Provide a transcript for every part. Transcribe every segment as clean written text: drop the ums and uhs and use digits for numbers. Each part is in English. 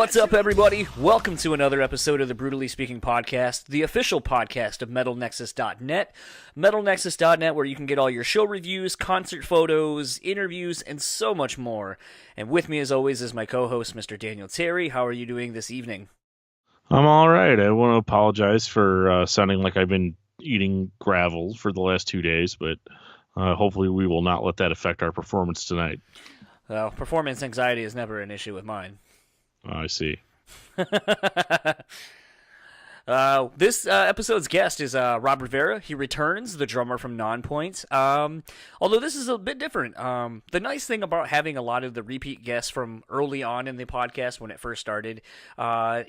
What's up, everybody? Welcome to another episode of the Brewtally Speaking Podcast, the official podcast of MetalNexus.net. MetalNexus.net, where you can get all your show reviews, concert photos, interviews, and so much more. And with me, as always, is my co-host, Mr. Daniel Terry. How are you doing this evening? I'm all right. I want to apologize for sounding like I've been eating gravel for the last 2 days, but hopefully we will not let that affect our performance tonight. Well, performance anxiety is never an issue with mine. Oh, I see. This episode's guest is Robb Rivera. He returns, the drummer from Nonpoint. Although this is a bit different. The nice thing about having a lot of the repeat guests from early on in the podcast when it first started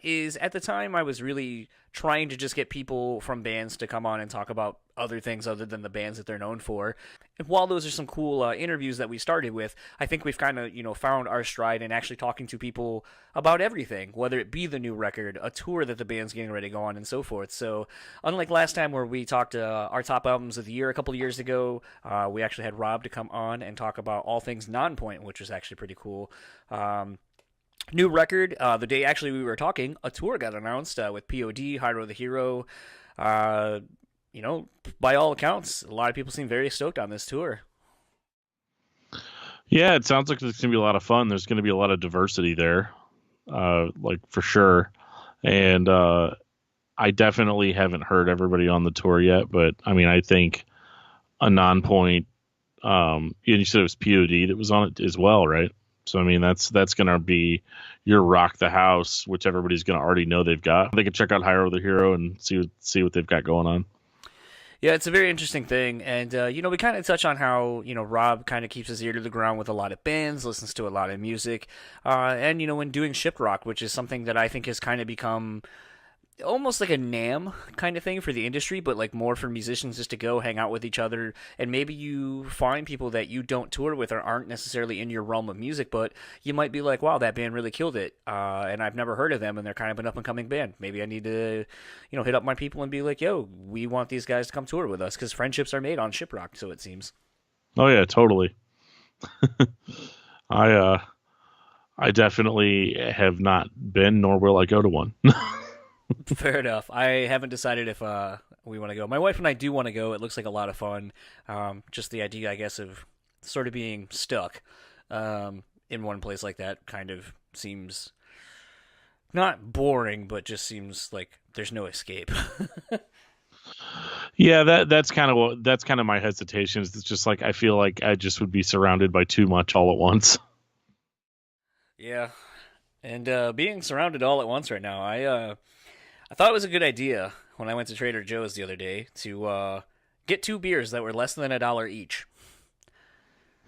is at the time I was really trying to just get people from bands to come on and talk about other things other than the bands that they're known for. And while those are some cool interviews that we started with, I think we've kind of, found our stride in actually talking to people about everything, whether it be the new record, a tour that the band's getting ready to go on, and so forth. So unlike last time where we talked our top albums of the year a couple of years ago, we actually had Rob to come on and talk about all things Nonpoint, which was actually pretty cool. New record, the day actually we were talking, a tour got announced with POD, Hyro the Hero. By all accounts, a lot of people seem very stoked on this tour. Yeah, it sounds like it's going to be a lot of fun. There's going to be a lot of diversity there, for sure. And I definitely haven't heard everybody on the tour yet, but I mean, I think a Nonpoint, you said it was POD that was on it as well, right? So, I mean, that's going to be your rock the house, which everybody's going to already know they've got. They can check out Hyro the Hero and see what they've got going on. Yeah, it's a very interesting thing, and, we kind of touch on how, Rob kind of keeps his ear to the ground with a lot of bands, listens to a lot of music, and, when doing Shiprocked, which is something that I think has kind of become almost like a NAMM kind of thing for the industry, but like more for musicians just to go hang out with each other, and maybe you find people that you don't tour with or aren't necessarily in your realm of music, but you might be like, wow, that band really killed it, and I've never heard of them, and they're kind of an up-and-coming band. Maybe I need to, hit up my people and be like, yo, we want these guys to come tour with us, because friendships are made on Shiprocked, so it seems. Oh yeah, totally. I definitely have not been, nor will I go to one. Fair enough. I haven't decided if we want to go. My wife and I do want to go. It looks like a lot of fun. Just the idea, I guess, of sort of being stuck in one place like that kind of seems not boring, but just seems like there's no escape. Yeah, that's kind of my hesitation. It's just like I feel like I just would be surrounded by too much all at once. Yeah, and being surrounded all at once right now, I thought it was a good idea when I went to Trader Joe's the other day to get 2 beers that were less than $1 each.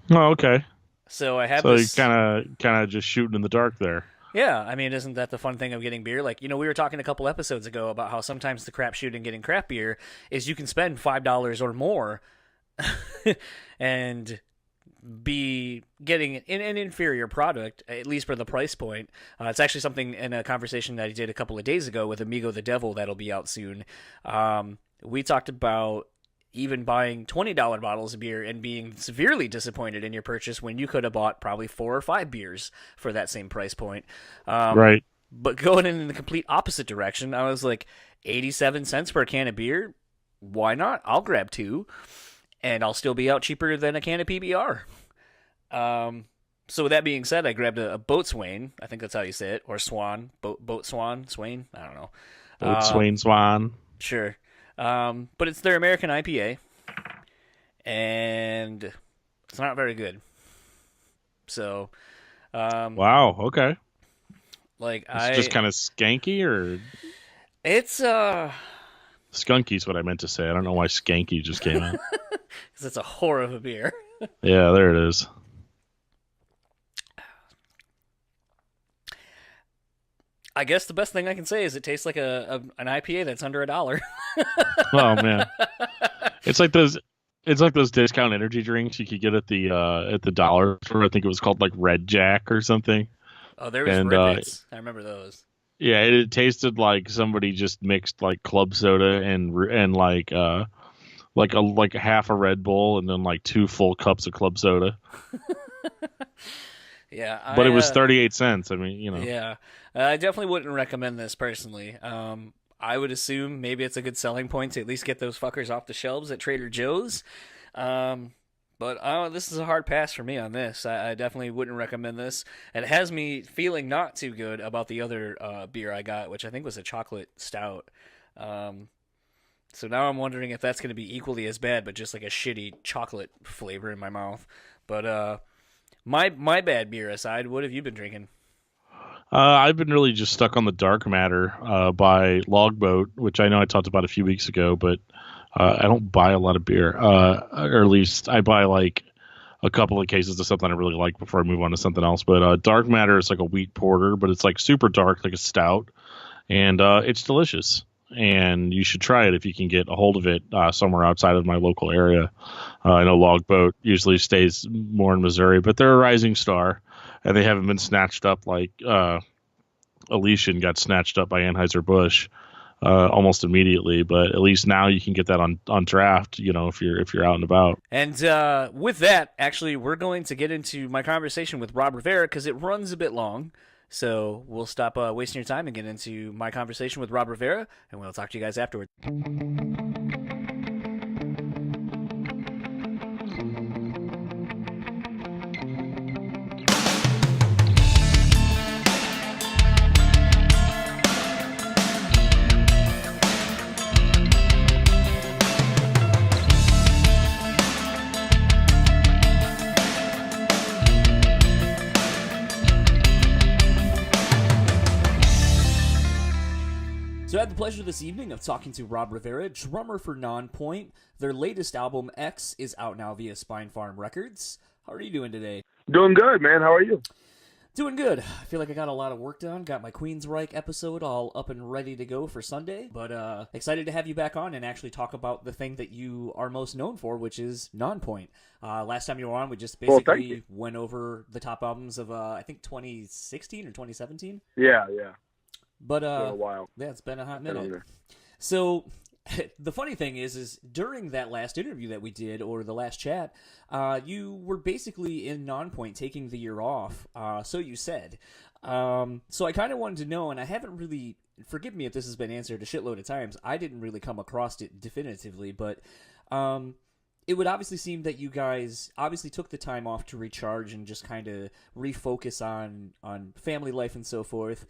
Oh, okay. So I have this. So you kind of just shooting in the dark there. Yeah, I mean, isn't that the fun thing of getting beer? Like, we were talking a couple episodes ago about how sometimes the crapshoot in getting craft beer is you can spend $5 or more and be getting an inferior product, at least for the price point. It's actually something in a conversation that I did a couple of days ago with Amigo the Devil that'll be out soon. We talked about even buying $20 bottles of beer and being severely disappointed in your purchase when you could have bought probably 4 or 5 beers for that same price point. Right. But going in the complete opposite direction, I was like, 87 cents for a can of beer? Why not? I'll grab 2. And I'll still be out cheaper than a can of PBR. So with that being said, I grabbed a Boatswain. I think that's how you say it. Or Swan. Boat Swan? Swain? I don't know. Boatswain Swan. Sure. But it's their American IPA. And it's not very good. So. Wow, okay. It's just kind of skanky, or? It's, Skunky's what I meant to say. I don't know why skanky just came out. Because it's a whore of a beer. Yeah, there it is. I guess the best thing I can say is it tastes like an IPA that's under $1. Oh man, it's like those discount energy drinks you could get at the dollar store. I think it was called like Red Jack or something. Oh, there was Red I remember those. Yeah, it tasted like somebody just mixed like club soda and like half a Red Bull and then like 2 full cups of club soda. Yeah, but it was 38 cents. I mean, Yeah, I definitely wouldn't recommend this personally. I would assume maybe it's a good selling point to at least get those fuckers off the shelves at Trader Joe's. But this is a hard pass for me on this. I definitely wouldn't recommend this. And it has me feeling not too good about the other beer I got, which I think was a chocolate stout. So now I'm wondering if that's going to be equally as bad, but just like a shitty chocolate flavor in my mouth. But my bad beer aside, what have you been drinking? I've been really just stuck on the Dark Matter by Logboat, which I know I talked about a few weeks ago, but I don't buy a lot of beer. Or at least I buy like a couple of cases of something I really like before I move on to something else. But Dark Matter is like a wheat porter, but it's like super dark, like a stout, and it's delicious. And you should try it if you can get a hold of it somewhere outside of my local area. I know Logboat usually stays more in Missouri, but they're a rising star, and they haven't been snatched up like Elysian got snatched up by Anheuser-Busch almost immediately. But at least now you can get that on draft, if you're out and about. And with that, actually, we're going to get into my conversation with Robb Rivera because it runs a bit long. So we'll stop wasting your time and get into my conversation with Robb Rivera, and we'll talk to you guys afterward. So I had the pleasure this evening of talking to Robb Rivera, drummer for Nonpoint. Their latest album, X, is out now via Spine Farm Records. How are you doing today? Doing good, man. How are you? Doing good. I feel like I got a lot of work done. Got my Queensryche episode all up and ready to go for Sunday. But excited to have you back on and actually talk about the thing that you are most known for, which is Nonpoint. Last time you were on, we just basically went over the top albums of, I think, 2016 or 2017. Yeah. But it's been a while. Yeah, it's been a hot minute. So the funny thing is during that last interview that we did, or the last chat, you were basically in Nonpoint taking the year off. So you said. So I kind of wanted to know, and I haven't really. Forgive me if this has been answered a shitload of times. I didn't really come across it definitively, but it would obviously seem that you guys obviously took the time off to recharge and just kind of refocus on family life and so forth.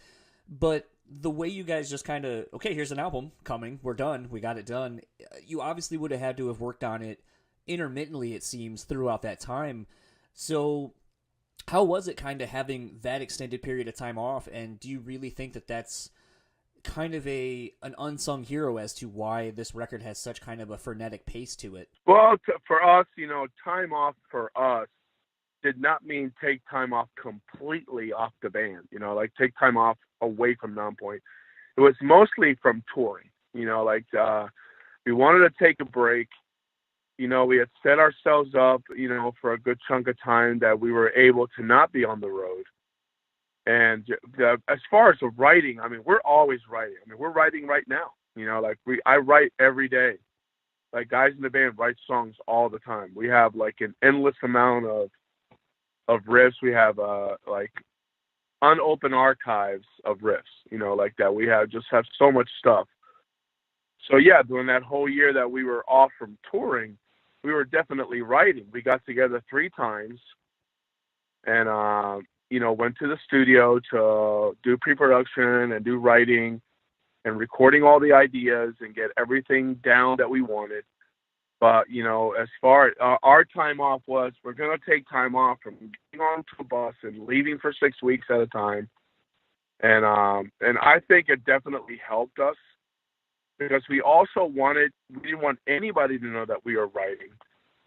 But the way you guys just kind of, okay, here's an album coming, we're done, we got it done, you obviously would have had to have worked on it intermittently, it seems, throughout that time. So how was it kind of having that extended period of time off, and do you really think that that's kind of an unsung hero as to why this record has such kind of a frenetic pace to it? Well, for us, time off for us did not mean take time off completely off the band, like take time off away from Nonpoint. It was mostly from touring, we wanted to take a break. We had set ourselves up, for a good chunk of time that we were able to not be on the road. And as far as the writing, we're always writing. We're writing right now, I write every day. Like, guys in the band write songs all the time. We have like an endless amount of riffs. We have unopened archives of riffs, that we have so much stuff. So yeah, during that whole year that we were off from touring, we were definitely writing. We got together 3 times and went to the studio to do pre-production and do writing and recording all the ideas and get everything down that we wanted. But, as far as our time off was, we're going to take time off from getting onto a bus and leaving for 6 weeks at a time. And I think it definitely helped us because we didn't want anybody to know that we were writing.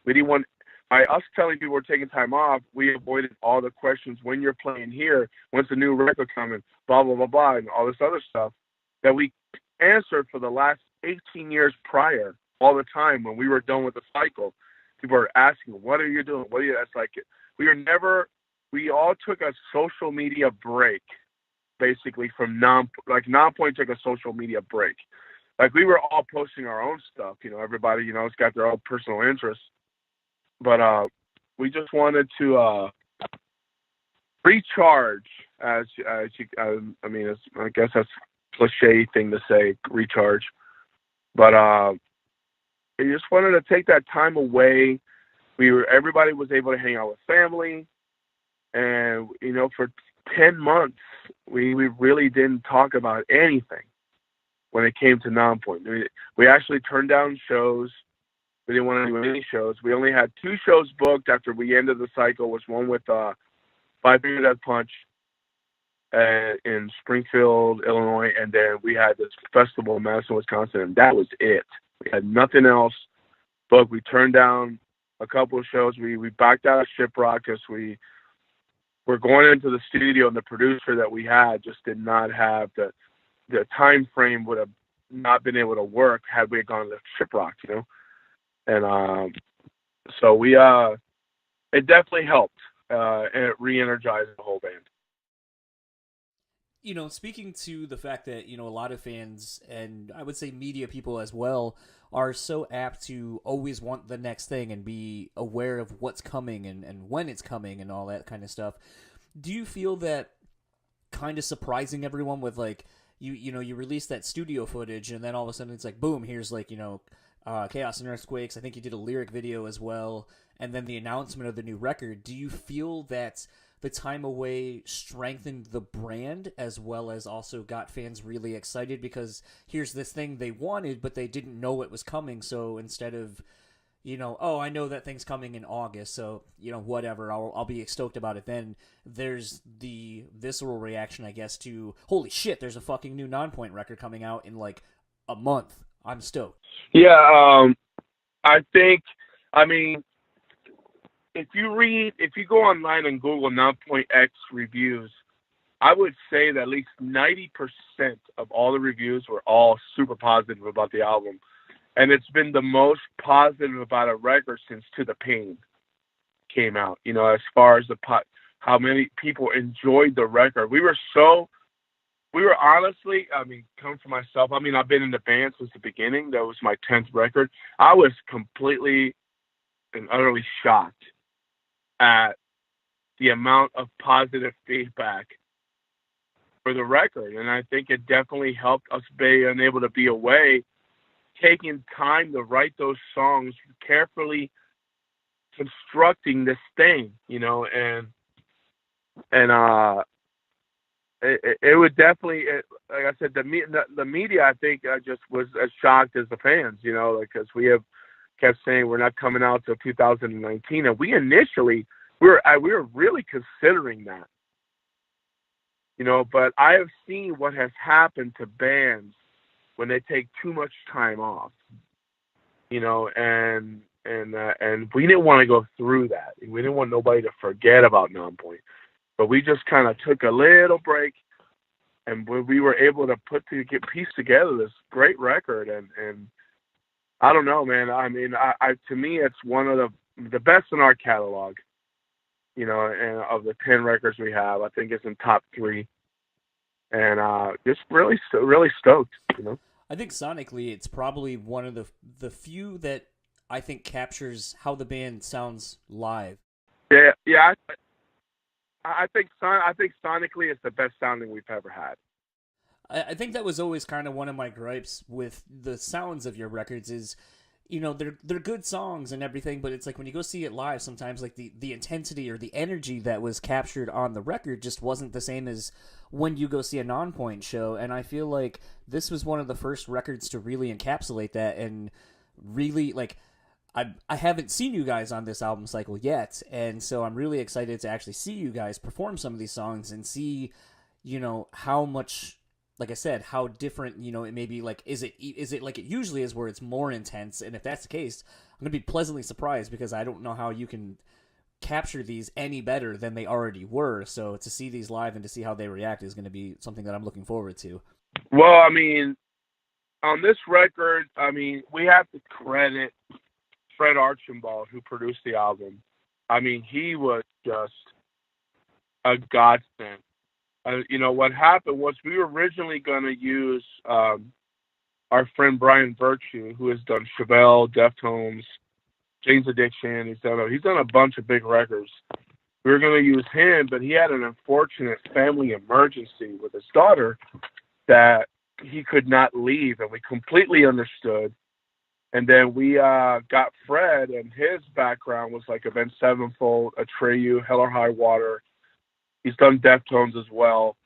We didn't want, by us telling people we're taking time off, we avoided all the questions, when you're playing here, when's the new record coming, blah, blah, blah, blah, and all this other stuff that we answered for the last 18 years prior. All the time when we were done with the cycle, people are asking, what are you doing? That's like, we all took a social media break, basically from Nonpoint took a social media break. Like, we were all posting our own stuff, everybody, has got their own personal interests. But we just wanted to recharge, as you, I mean, I guess that's a cliche thing to say, recharge. But I just wanted to take that time away. Everybody was able to hang out with family, and for 10 months we really didn't talk about anything when it came to Nonpoint. We actually turned down shows. We didn't want to do any shows. We only had 2 shows booked after we ended the cycle. Was one with Five Finger Death Punch in Springfield, Illinois, and then we had this festival in Madison, Wisconsin, and that was it. We had nothing else booked. We turned down a couple of shows. We backed out of Shiprocked because we were going into the studio, and the producer that we had just did not have the time frame, would have not been able to work had we gone to Shiprocked, And so we it definitely helped, and it re-energized the whole band. Speaking to the fact that, a lot of fans, and I would say media people as well, are so apt to always want the next thing and be aware of what's coming and when it's coming and all that kind of stuff. Do you feel that kind of surprising everyone with, like, you release that studio footage and then all of a sudden it's like, boom, here's, like, Chaos and Earthquakes. I think you did a lyric video as well. And then the announcement of the new record. Do you feel that the time away strengthened the brand as well as also got fans really excited because here's this thing they wanted, but they didn't know it was coming. So instead of, oh, I know that thing's coming in August, so, whatever, I'll be stoked about it then. There's the visceral reaction, I guess, to, holy shit, there's a fucking new Nonpoint record coming out in, like, a month. I'm stoked. Yeah, I think, if you go online and Google Nonpoint X reviews, I would say that at least 90% of all the reviews were all super positive about the album. And it's been the most positive about a record since To the Pain came out, as far as how many people enjoyed the record. We were honestly, come for myself. I've been in the band since the beginning. That was my 10th record. I was completely and utterly shocked at the amount of positive feedback for the record. And I think it definitely helped us being able to be away, taking time to write those songs, carefully constructing this thing, and it would definitely, like I said, the media, I think, just was as shocked as the fans, because we have kept saying we're not coming out till 2019, and we initially we were really considering that, but I have seen what has happened to bands when they take too much time off, and we didn't want to go through that. We didn't want nobody to forget about Nonpoint. But we just kind of took a little break, and we were able to piece together this great record. And I don't know, man. To me, it's one of the best in our catalog. And of the 10 records we have, I think it's in top 3. And just really, really stoked. I think sonically, it's probably one of the few that I think captures how the band sounds live. Yeah. I think sonically it's the best sounding we've ever had. I think that was always kind of one of my gripes with the sounds of your records is, they're good songs and everything, but it's like when you go see it live, sometimes like the intensity or the energy that was captured on the record just wasn't the same as when you go see a Nonpoint show. And I feel like this was one of the first records to really encapsulate that and really, like, I haven't seen you guys on this album cycle yet, and so I'm really excited to actually see you guys perform some of these songs and see, how much, like I said, how different, it may be. Like, is it like it usually is where it's more intense? And if that's the case, I'm going to be pleasantly surprised because I don't know how you can capture these any better than they already were. So to see these live and to see how they react is going to be something that I'm looking forward to. Well, on this record, we have to credit Fred Archambault, who produced the album. He was just a godsend. What happened was we were originally going to use our friend Brian Virtue, who has done Chevelle, Deftones, Jane's Addiction. He's done a bunch of big records. We we were going to use him, but he had an unfortunate family emergency with his daughter that he could not leave, and we completely understood. And then we got Fred, and his background was like Avenged Sevenfold, Atreyu, Hell or High Water. He's done Deftones as well.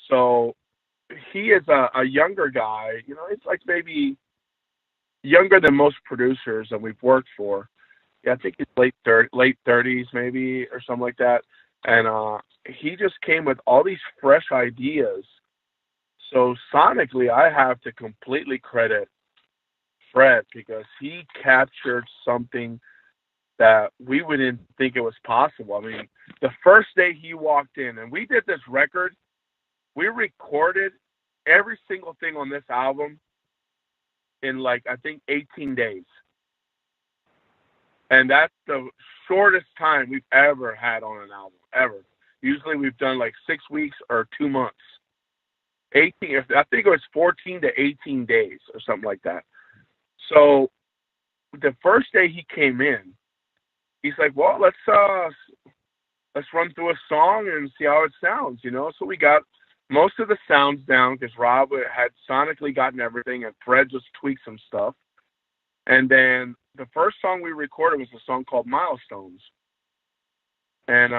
So he is a younger guy. You know, it's like maybe younger than most producers that we've worked for. Yeah, I think he's late 30s maybe or something like that. And he just came with all these fresh ideas. So sonically, I have to completely credit Fred, because he captured something that we wouldn't think it was possible. I mean, the first day he walked in, and we did this record, we recorded every single thing on this album in like, I think 18 days. And that's the shortest time we've ever had on an album, ever. Usually we've done like 6 weeks or 2 months. I think it was 14 to 18 days or something like that. So the first day he came in, he's like, well, let's run through a song and see how it sounds, you know? So we got most of the sounds down because Rob had sonically gotten everything, and Fred just tweaked some stuff. And then the first song we recorded was a song called Milestones. And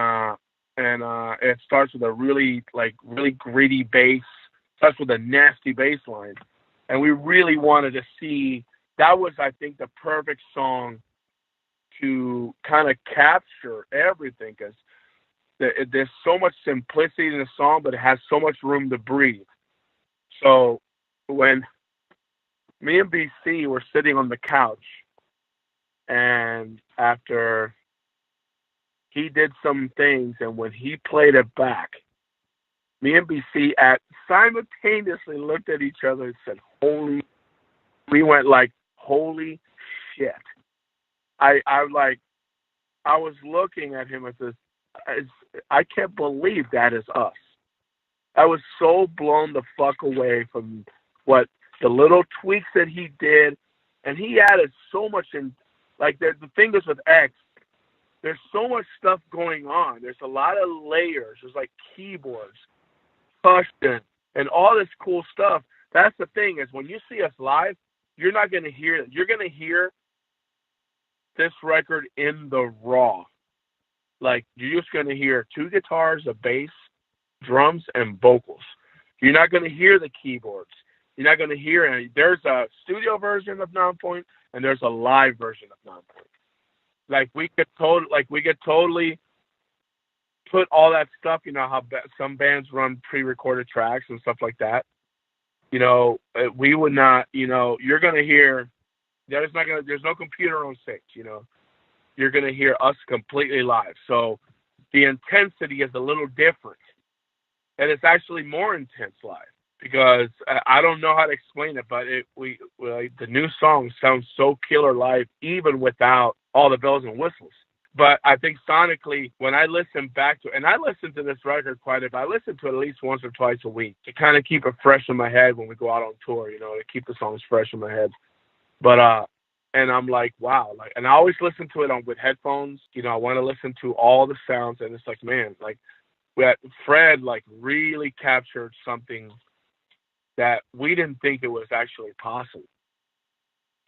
it starts with a really gritty bass, starts with a nasty bass line. And we really wanted to see, that was, I think, the perfect song to kind of capture everything, because there's so much simplicity in the song, but it has so much room to breathe. So when me and BC were sitting on the couch, and after he did some things, and when he played it back, me and BC simultaneously looked at each other and said, we went like, holy shit. I was looking at him and says, I can't believe that is us. I was so blown the fuck away from what the little tweaks that he did. And he added so much in, like the thing is with X, there's so much stuff going on. There's a lot of layers. There's like keyboards, percussion, and all this cool stuff. That's the thing, is when you see us live, you're not going to hear it. You're going to hear this record in the raw. Like, you're just going to hear 2 guitars, a bass, drums, and vocals. You're not going to hear the keyboards. You're not going to hear any. There's a studio version of Nonpoint, and there's a live version of Nonpoint. Like, we could totally put all that stuff, you know, how some bands run pre-recorded tracks and stuff like that. You know, we would not, you know, you're going to hear, there's no computer on stage, you know. You're going to hear us completely live. So the intensity is a little different. And it's actually more intense live, because I don't know how to explain it, but the new song sounds so killer live, even without all the bells and whistles. But I think sonically, when I listen back to, and I listen to this record quite a bit, I listen to it at least once or twice a week to kind of keep it fresh in my head when we go out on tour, you know, to keep the songs fresh in my head. But, and I'm like, wow, like, and I always listen to it with headphones. You know, I want to listen to all the sounds, and it's like, man, like, Fred, like, really captured something that we didn't think it was actually possible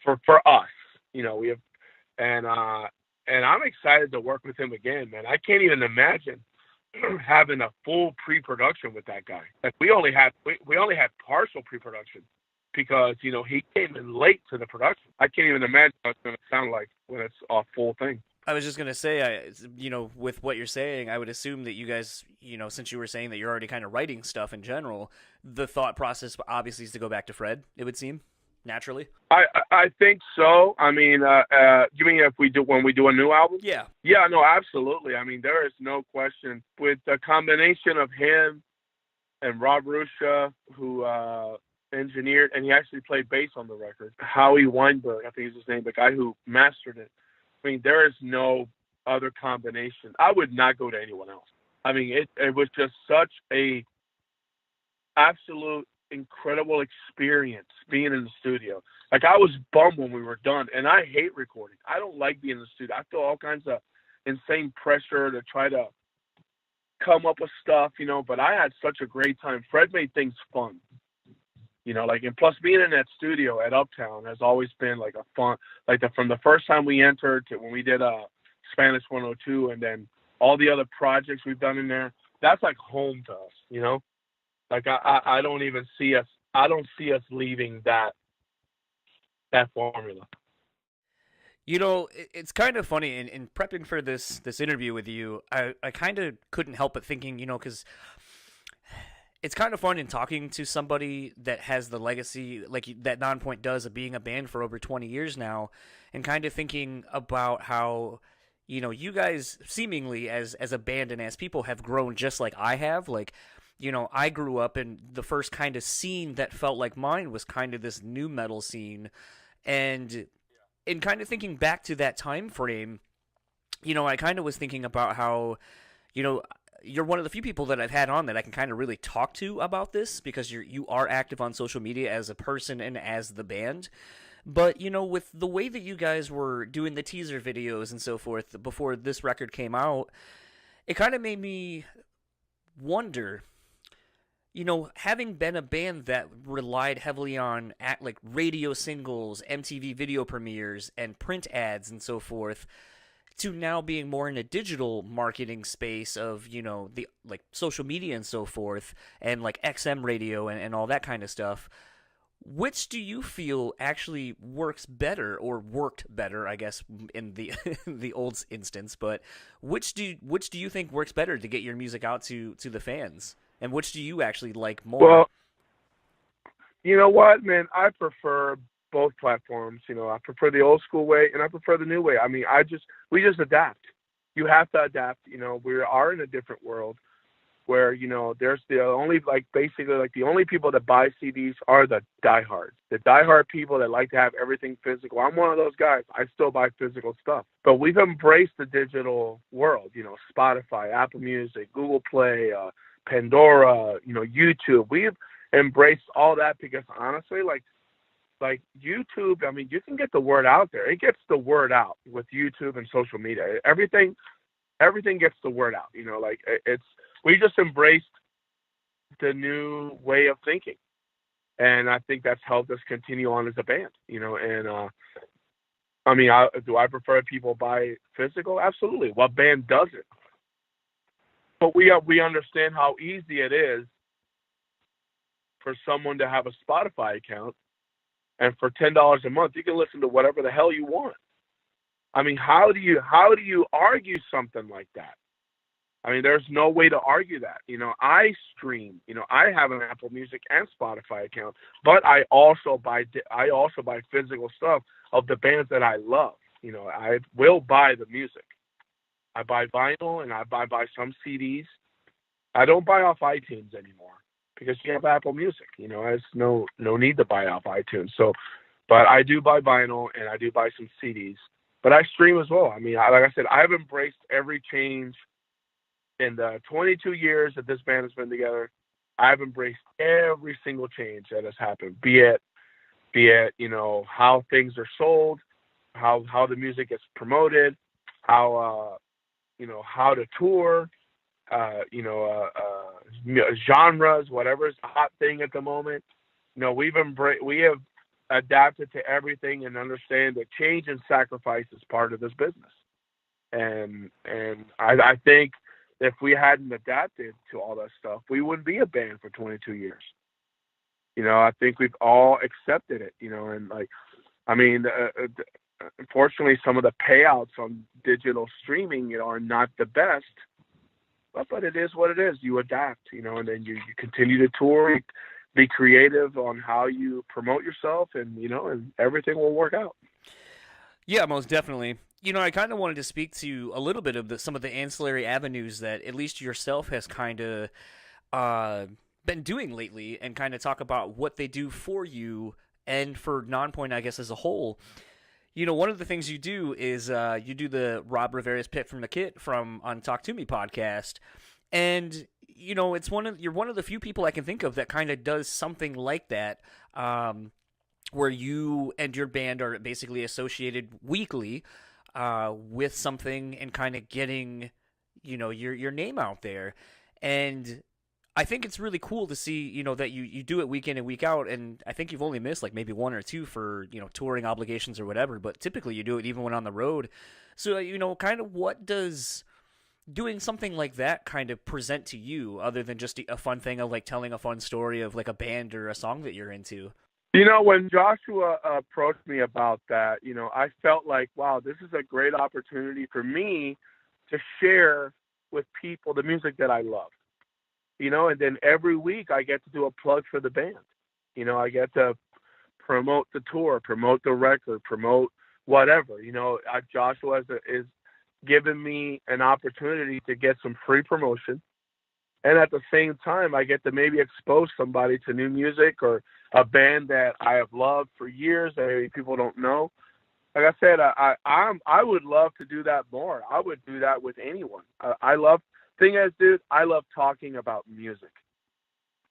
for us. You know, we have, and I'm excited to work with him again, man. I can't even imagine having a full pre-production with that guy. Like, we only had partial pre-production, because, you know, he came in late to the production. I can't even imagine what it's going to sound like when it's a full thing. I was just going to say, you know, with what you're saying, I would assume that you guys, you know, since you were saying that you're already kind of writing stuff in general, the thought process obviously is to go back to Fred, it would seem, naturally. I think so. I mean, you mean when we do a new album? Yeah. Yeah, no, absolutely. I mean, there is no question. With the combination of him and Robb Rivera, who engineered, and he actually played bass on the record, Howie Weinberg, I think is his name, the guy who mastered it. I mean, there is no other combination. I would not go to anyone else. I mean, it was just such a absolute incredible experience being in the studio. Like, I was bummed when we were done, and I hate recording. I don't like being in the studio. I feel all kinds of insane pressure to try to come up with stuff, but I had such a great time. Fred made things fun, and plus being in that studio at Uptown has always been like a fun, from the first time we entered to when we did Spanish 102, and then all the other projects we've done in there, that's like home to us, Like I don't even see us, leaving that formula. It's kind of funny in prepping for this interview with you. I kind of couldn't help but thinking, because it's kind of fun in talking to somebody that has the legacy like that Nonpoint does of being a band for over 20 years now, and kind of thinking about how, you guys seemingly as a band and as people have grown just like I have. Like, I grew up in the first kind of scene that felt like mine was kind of this new metal scene, and in kind of thinking back to that time frame, I kind of was thinking about how, you're one of the few people that I've had on that I can kind of really talk to about this, because you are active on social media as a person and as the band. But, with the way that you guys were doing the teaser videos and so forth before this record came out, it kind of made me wonder, having been a band that relied heavily on like radio singles, MTV video premieres, and print ads and so forth, to now being more in a digital marketing space of, the like social media and so forth, and like XM radio and all that kind of stuff, which do you feel actually works better, or worked better, I guess, in the the old instance, but which do you think works better to get your music out to the fans? And which do you actually like more? Well, you know what, man? I prefer both platforms. I prefer the old school way, and I prefer the new way. I mean, we just adapt. You have to adapt. We are in a different world where, there's the only, the only people that buy CDs are the diehards. The diehard people that like to have everything physical. I'm one of those guys. I still buy physical stuff. But we've embraced the digital world, Spotify, Apple Music, Google Play, Pandora, YouTube. We've embraced all that because honestly, like YouTube, I mean, you can get the word out there. It gets the word out with YouTube and social media. Everything gets the word out. We just embraced the new way of thinking, and I think that's helped us continue on as a band. I mean, do I prefer people buy physical? Absolutely. What band doesn't? But we understand how easy it is for someone to have a Spotify account, and for $10 a month you can listen to whatever the hell you want. I mean, how do you argue something like that? I mean, there's no way to argue that. I stream. I have an Apple Music and Spotify account, but I also buy physical stuff of the bands that I love. I will buy the music. I buy vinyl, and I buy some CDs. I don't buy off iTunes anymore because you have Apple Music. There's no need to buy off iTunes. So, but I do buy vinyl, and I do buy some CDs. But I stream as well. I mean, like I said, I've embraced every change in the 22 years that this band has been together. I've embraced every single change that has happened. Be it how things are sold, how the music gets promoted, how to tour, genres, whatever is the hot thing at the moment. We have adapted to everything and understand that change and sacrifice is part of this business. And I think if we hadn't adapted to all that stuff, we wouldn't be a band for 22 years. I think we've all accepted it, and unfortunately, some of the payouts on digital streaming, are not the best, but it is what it is. You adapt, and then you continue to tour, be creative on how you promote yourself, and everything will work out. Yeah, most definitely. I kind of wanted to speak to a little bit of some of the ancillary avenues that at least yourself has kind of been doing lately, and kind of talk about what they do for you and for Nonpoint, I guess, as a whole. One of the things you do is you do the Robb Rivera's Pick from the Kit on Talk to Me podcast, and you're one of the few people I can think of that kind of does something like that, where you and your band are basically associated weekly with something, and kind of getting your name out there. And I think it's really cool to see, that you do it week in and week out, and I think you've only missed like maybe one or two for, touring obligations or whatever, but typically you do it even when on the road. So, kind of what does doing something like that kind of present to you other than just a fun thing of like telling a fun story of like a band or a song that you're into? When Joshua approached me about that, I felt like, wow, this is a great opportunity for me to share with people the music that I love. And then every week I get to do a plug for the band. I get to promote the tour, promote the record, promote whatever. Joshua is giving me an opportunity to get some free promotion. And at the same time, I get to maybe expose somebody to new music or a band that I have loved for years that maybe people don't know. Like I said, I would love to do that more. I would do that with anyone. I love talking about music.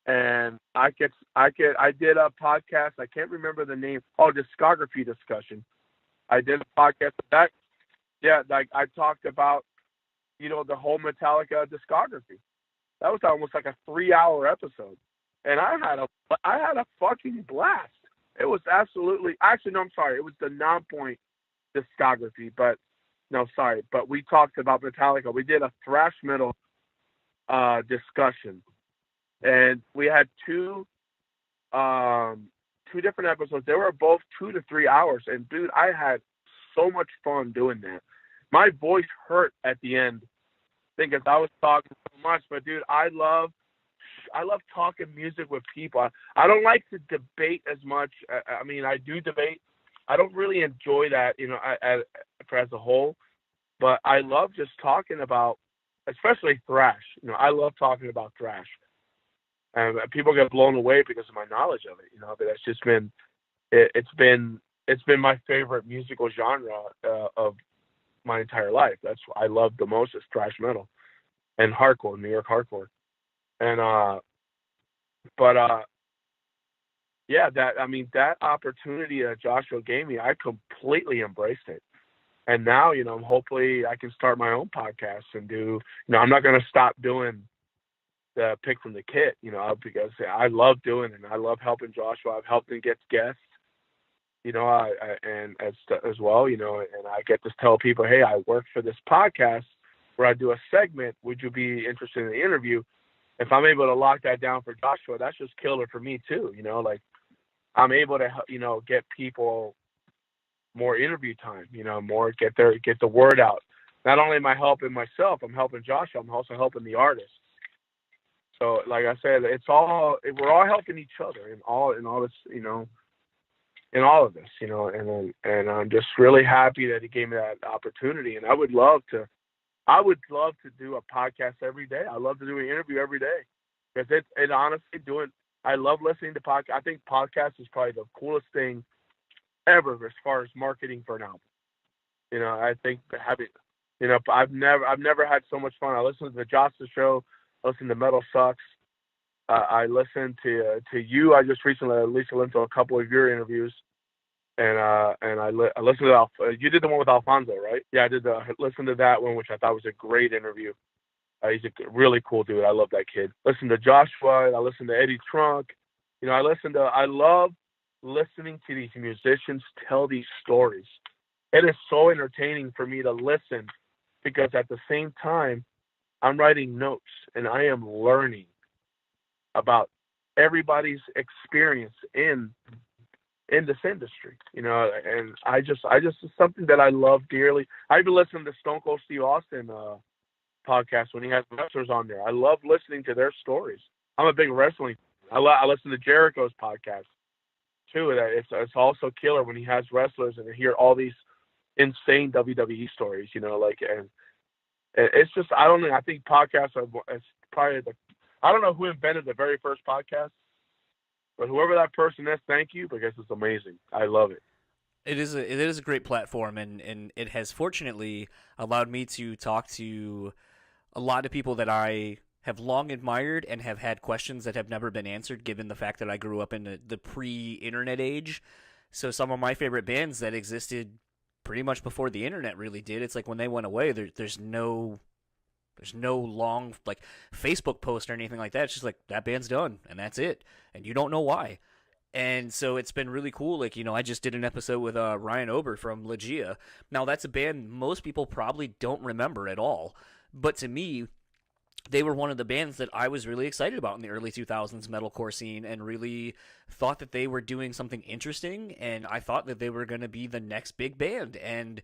And I did a podcast. I can't remember the name. Oh, discography discussion. I did a podcast with that. Yeah, like I talked about, the whole Metallica discography. That was almost like a 3-hour episode, and I had a fucking blast. It was it was the Nonpoint discography, but we talked about Metallica. We did a thrash metal discussion, and we had two different episodes. They were both 2 to 3 hours, and dude, I had so much fun doing that. My voice hurt at the end because I was talking so much, but dude, I love talking music with people. I don't like to debate as much. I mean, I do debate. I don't really enjoy that, as a whole, but I love just talking about, especially thrash. I love talking about thrash, and people get blown away because of my knowledge of it. But it's just been, it's been my favorite musical genre of my entire life. That's what I love the most is thrash metal and hardcore, New York hardcore. And that opportunity that Joshua gave me, I completely embraced it. And now, hopefully I can start my own podcast and do, I'm not going to stop doing the pick from the kit, because I love doing it. And I love helping Joshua. I've helped him get guests. And as well, and I get to tell people, hey, I work for this podcast where I do a segment. Would you be interested in the interview? If I'm able to lock that down for Joshua, that's just killer for me too. Like I'm able to, get people more interview time, more get the word out. Not only am I helping myself, I'm helping Joshua. I'm also helping the artist. So like I said, we're all helping each other in all this, in all of this, and I'm just really happy that he gave me that opportunity. And I would love to do a podcast every day. I love to do an interview every day because it honestly I love listening to podcasts. I think podcast is probably the coolest thing ever as far as marketing for an album. I think having, I've never had so much fun. I listen to the Joshua Show. I listen to Metal Sucks. I listened to you. I just recently listened to a couple of your interviews, and I listened to you did the one with Alfonso, right? Yeah, I did listen to that one, which I thought was a great interview. He's a really cool dude. I love that kid. Listen to Joshua. I listened to Eddie Trunk. I love listening to these musicians tell these stories. It is so entertaining for me to listen because at the same time, I'm writing notes and I am learning about everybody's experience in this industry, and I just it's something that I love dearly. I've been listening to Stone Cold Steve Austin podcast when he has wrestlers on there. I love listening to their stories. I'm a big wrestling. I listen to Jericho's podcast too. It's also killer when he has wrestlers and I hear all these insane WWE stories, and it's just, I don't know. I think podcasts it's probably I don't know who invented the very first podcast, but whoever that person is, thank you, because it's amazing. I love it. It is a great platform, and it has fortunately allowed me to talk to a lot of people that I have long admired and have had questions that have never been answered, given the fact that I grew up in the pre-internet age. So some of my favorite bands that existed pretty much before the internet really did, it's like when they went away, there's no There's no long like Facebook post or anything like that. It's just like that band's done and that's it, and you don't know why. And so it's been really cool. Like, I just did an episode with Ryan Ober from Legia. Now, that's a band most people probably don't remember at all. But to me, they were one of the bands that I was really excited about in the early 2000s metalcore scene, and really thought that they were doing something interesting, and I thought that they were going to be the next big band. And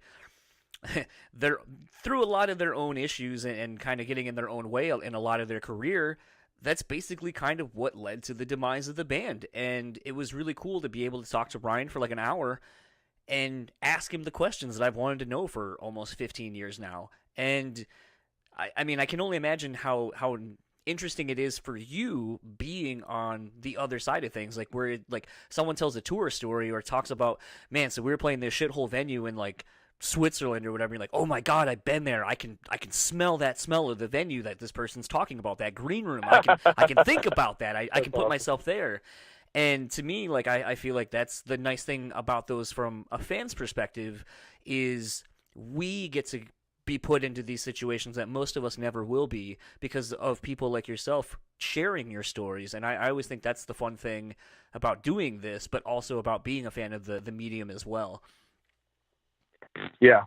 they're through a lot of their own issues and kind of getting in their own way in a lot of their career, that's basically kind of what led to the demise of the band. And it was really cool to be able to talk to Ryan for like an hour and ask him the questions that I've wanted to know for almost 15 years now. And I mean, I can only imagine how interesting it is for you being on the other side of things, like where like someone tells a tour story or talks about, man, so we were playing this shithole venue in like Switzerland or whatever. You're like, oh my God, I've been there. I can smell that smell of the venue that this person's talking about, that green room. I can think about that. I can put myself there. And to me, like, I feel like that's the nice thing about those from a fan's perspective, is we get to be put into these situations that most of us never will be, because of people like yourself sharing your stories. And I always think that's the fun thing about doing this, but also about being a fan of the medium as well. Yeah.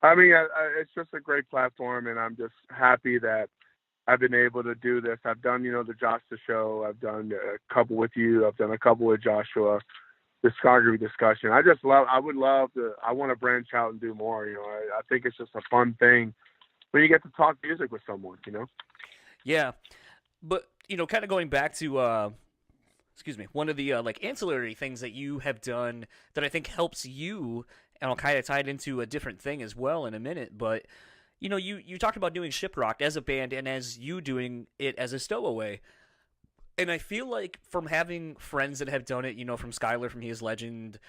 I mean, it's just a great platform, and I'm just happy that I've been able to do this. I've done, the Joshua show. I've done a couple with you. I've done a couple with Joshua, discography discussion. I want to branch out and do more. I think it's just a fun thing when you get to talk music with someone, Yeah. But, kind of going back to, one of the like ancillary things that you have done that I think helps you, and I'll kind of tie it into a different thing as well in a minute, but you talked about doing Shiprocked as a band and as you doing it as a stowaway. And I feel like from having friends that have done it, from Skylar from He Is Legend,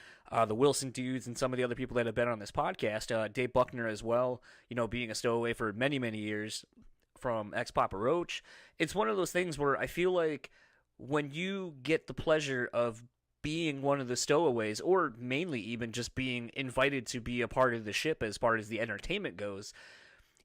the Wilson dudes, and some of the other people that have been on this podcast, Dave Buckner as well, being a stowaway for many, many years from ex-Papa Roach, it's one of those things where I feel like when you get the pleasure of being one of the stowaways, or mainly even just being invited to be a part of the ship as far as the entertainment goes,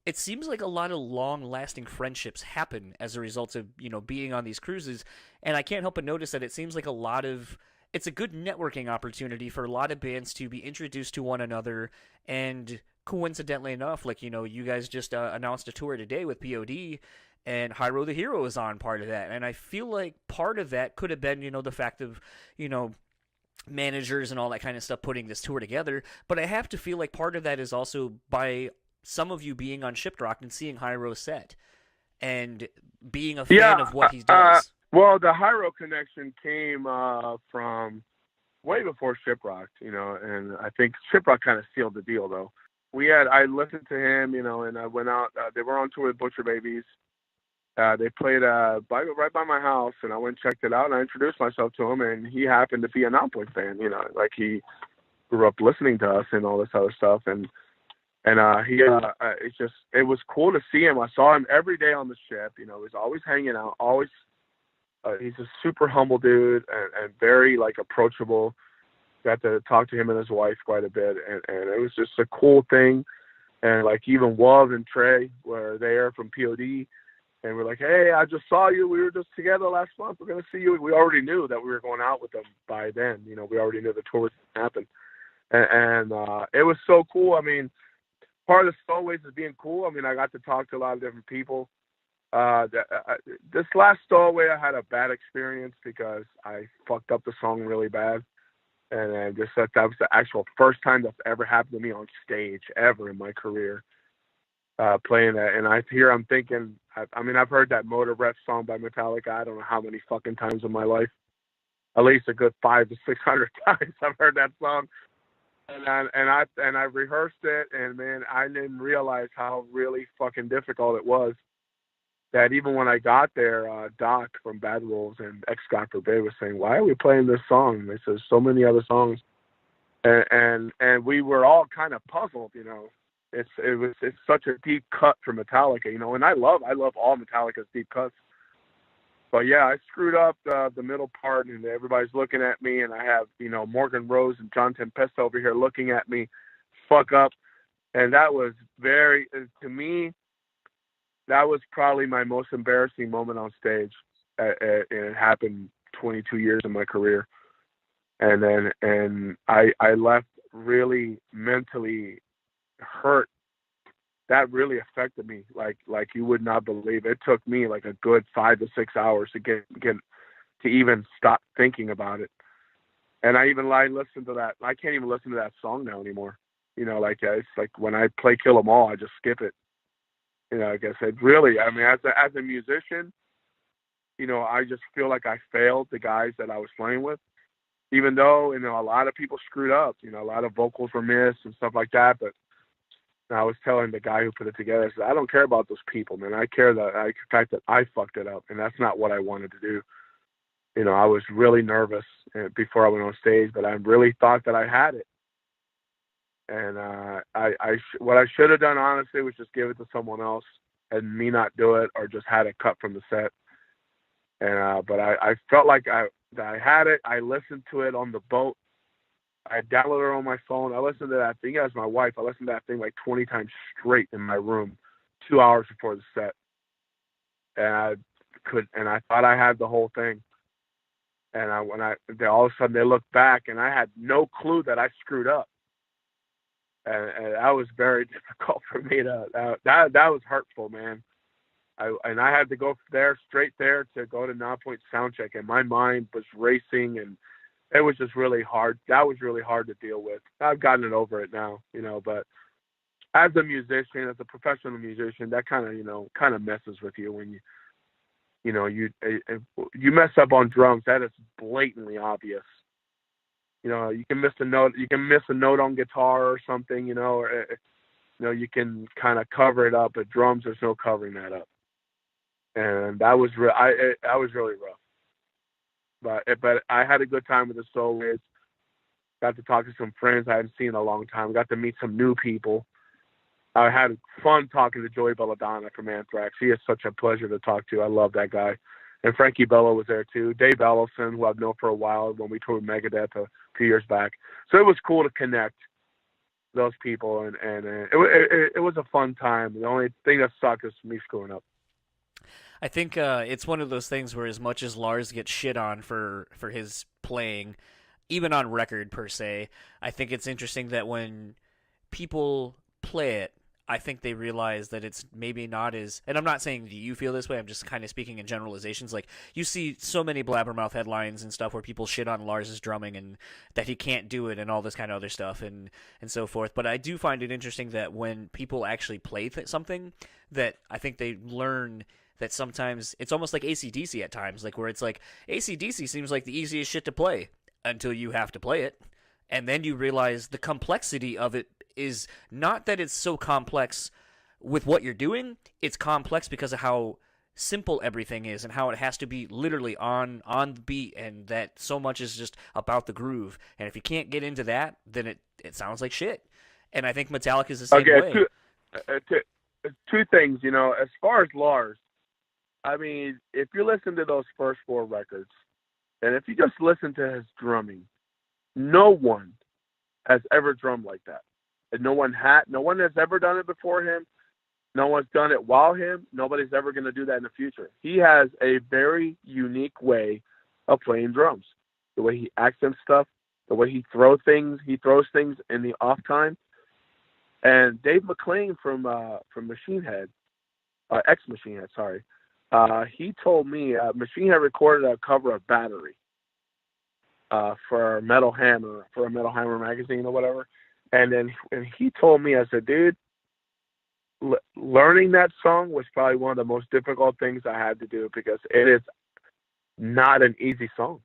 it seems like a lot of long-lasting friendships happen as a result of, being on these cruises. And I can't help but notice that it seems like it's a good networking opportunity for a lot of bands to be introduced to one another. And coincidentally enough, like, you guys just announced a tour today with POD, and Hyro the Hero is on part of that. And I feel like part of that could have been, the fact of, managers and all that kind of stuff putting this tour together. But I have to feel like part of that is also by some of you being on Shiprocked and seeing Hyro set and being a fan of what he does. Well, the Hyro connection came from way before Shiprocked, and I think Shiprocked kind of sealed the deal, though. I listened to him, and I went out. They were on tour with Butcher Babies. They played right by my house, and I went and checked it out, and I introduced myself to him, and he happened to be a Nonpoint fan, like he grew up listening to us and all this other stuff, and it was cool to see him. I saw him every day on the ship, he was always hanging out, always, he's a super humble dude and very, like, approachable. Got to talk to him and his wife quite a bit, and it was just a cool thing. And, like, even Wav and Trey were there from POD, and we're like, hey, I just saw you. We were just together last month. We're going to see you. We already knew that we were going out with them by then. We already knew the tour was going to happen. And it was so cool. I mean, part of the stowaways is being cool. I mean, I got to talk to a lot of different people. This last stowaway, I had a bad experience because I fucked up the song really bad. And just that was the actual first time that's ever happened to me on stage ever in my career. Playing that, and I'm thinking, I've heard that Motor Breath song by Metallica, I don't know how many fucking times in my life, at least a good 500 to 600 times I've heard that song, and I rehearsed it, and man, I didn't realize how really fucking difficult it was. That even when I got there, Doc from Bad Wolves and X Scott Forbid was saying, why are we playing this song? And they said, so many other songs, and we were all kind of puzzled, It's such a deep cut for Metallica, and I love all Metallica's deep cuts. But yeah, I screwed up the middle part, and everybody's looking at me, and I have, Morgan Rose and John Tempesta over here looking at me fuck up. And that was to me, that was probably my most embarrassing moment on stage. And it happened 22 years in my career. And I left really mentally hurt. That really affected me like you would not believe. It took me like a good 5 to 6 hours to get to even stop thinking about it. And I listened to that. I can't even listen to that song now anymore. It's like when I play Kill 'Em All, I just skip it. I guess it really, I mean, as a musician, I just feel like I failed the guys that I was playing with, even though, a lot of people screwed up, a lot of vocals were missed and stuff like that. But I was telling the guy who put it together, I said, I don't care about those people, man. I care the fact that I fucked it up, and that's not what I wanted to do. I was really nervous before I went on stage, but I really thought that I had it. And what I should have done, honestly, was just give it to someone else and me not do it, or just had it cut from the set. And but I felt like I had it. I listened to it on the boat. I downloaded it on my phone. I listened to that thing. As my wife, I listened to that thing like 20 times straight in my room, 2 hours before the set. And I thought I had the whole thing. And all of a sudden they looked back, and I had no clue that I screwed up. And that was very difficult for me that was hurtful, man. I had to go straight there to go to Nonpoint soundcheck, and my mind was racing, and it was just really hard. That was really hard to deal with. I've gotten it over it now, but as a musician, as a professional musician, that kind of messes with you when you mess up on drums. That is blatantly obvious. You can miss a note. You can miss a note on guitar or something. Or you can kind of cover it up. But drums, there's no covering that up. And that was I was really rough. But I had a good time with the soloists. Got to talk to some friends I hadn't seen in a long time. Got to meet some new people. I had fun talking to Joey Belladonna from Anthrax. He is such a pleasure to talk to. I love that guy. And Frankie Bello was there too. Dave Ellison, who I've known for a while when we toured Megadeth a few years back. So it was cool to connect those people, and it was a fun time. The only thing that sucked is me screwing up. I think it's one of those things where, as much as Lars gets shit on for his playing, even on record per se, I think it's interesting that when people play it, I think they realize that it's maybe not as, and I'm not saying do you feel this way, I'm just kind of speaking in generalizations. Like, you see so many blabbermouth headlines and stuff where people shit on Lars's drumming and that he can't do it and all this kind of other stuff and so forth. But I do find it interesting that when people actually play something, that I think they learn that sometimes it's almost like AC/DC at times, like where it's like AC/DC seems like the easiest shit to play until you have to play it. And then you realize the complexity of it is not that it's so complex with what you're doing. It's complex because of how simple everything is and how it has to be literally on the beat, and that so much is just about the groove. And if you can't get into that, then it sounds like shit. And I think Metallica is the same way. Two things, as far as Lars, I mean, if you listen to those first 4 records, and if you just listen to his drumming, no one has ever drummed like that. And no one has ever done it before him. No one's done it while him. Nobody's ever going to do that in the future. He has a very unique way of playing drums. The way he accents stuff, the way he throws things in the off time. And Dave McClain from Machine Head, ex-Machine Head, sorry. He told me Machine Head recorded a cover of Battery for Metal Hammer magazine or whatever. And he told me, I said, dude, learning that song was probably one of the most difficult things I had to do, because it is not an easy song.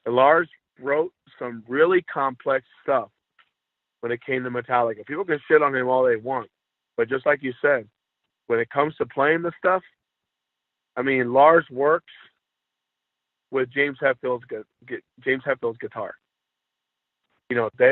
And Lars wrote some really complex stuff when it came to Metallica. People can shit on him all they want, but just like you said, when it comes to playing the stuff, I mean, Lars works with James Hetfield's guitar.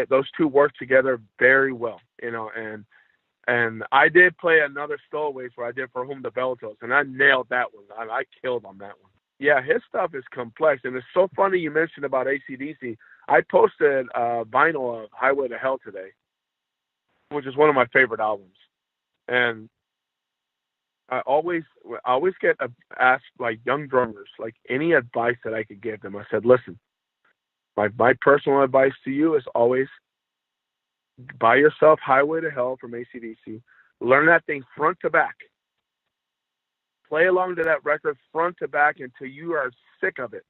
Those two work together very well, and I did play another Stowaways where I did For Whom the Bell Tolls, and I nailed that one. I killed on that one. Yeah, his stuff is complex, and it's so funny you mentioned about AC/DC. I posted vinyl of Highway to Hell today, which is one of my favorite albums. And I always get asked, like, young drummers, like, any advice that I could give them. I said, listen, my personal advice to you is always buy yourself Highway to Hell from AC/DC. Learn that thing front to back. Play along to that record front to back until you are sick of it,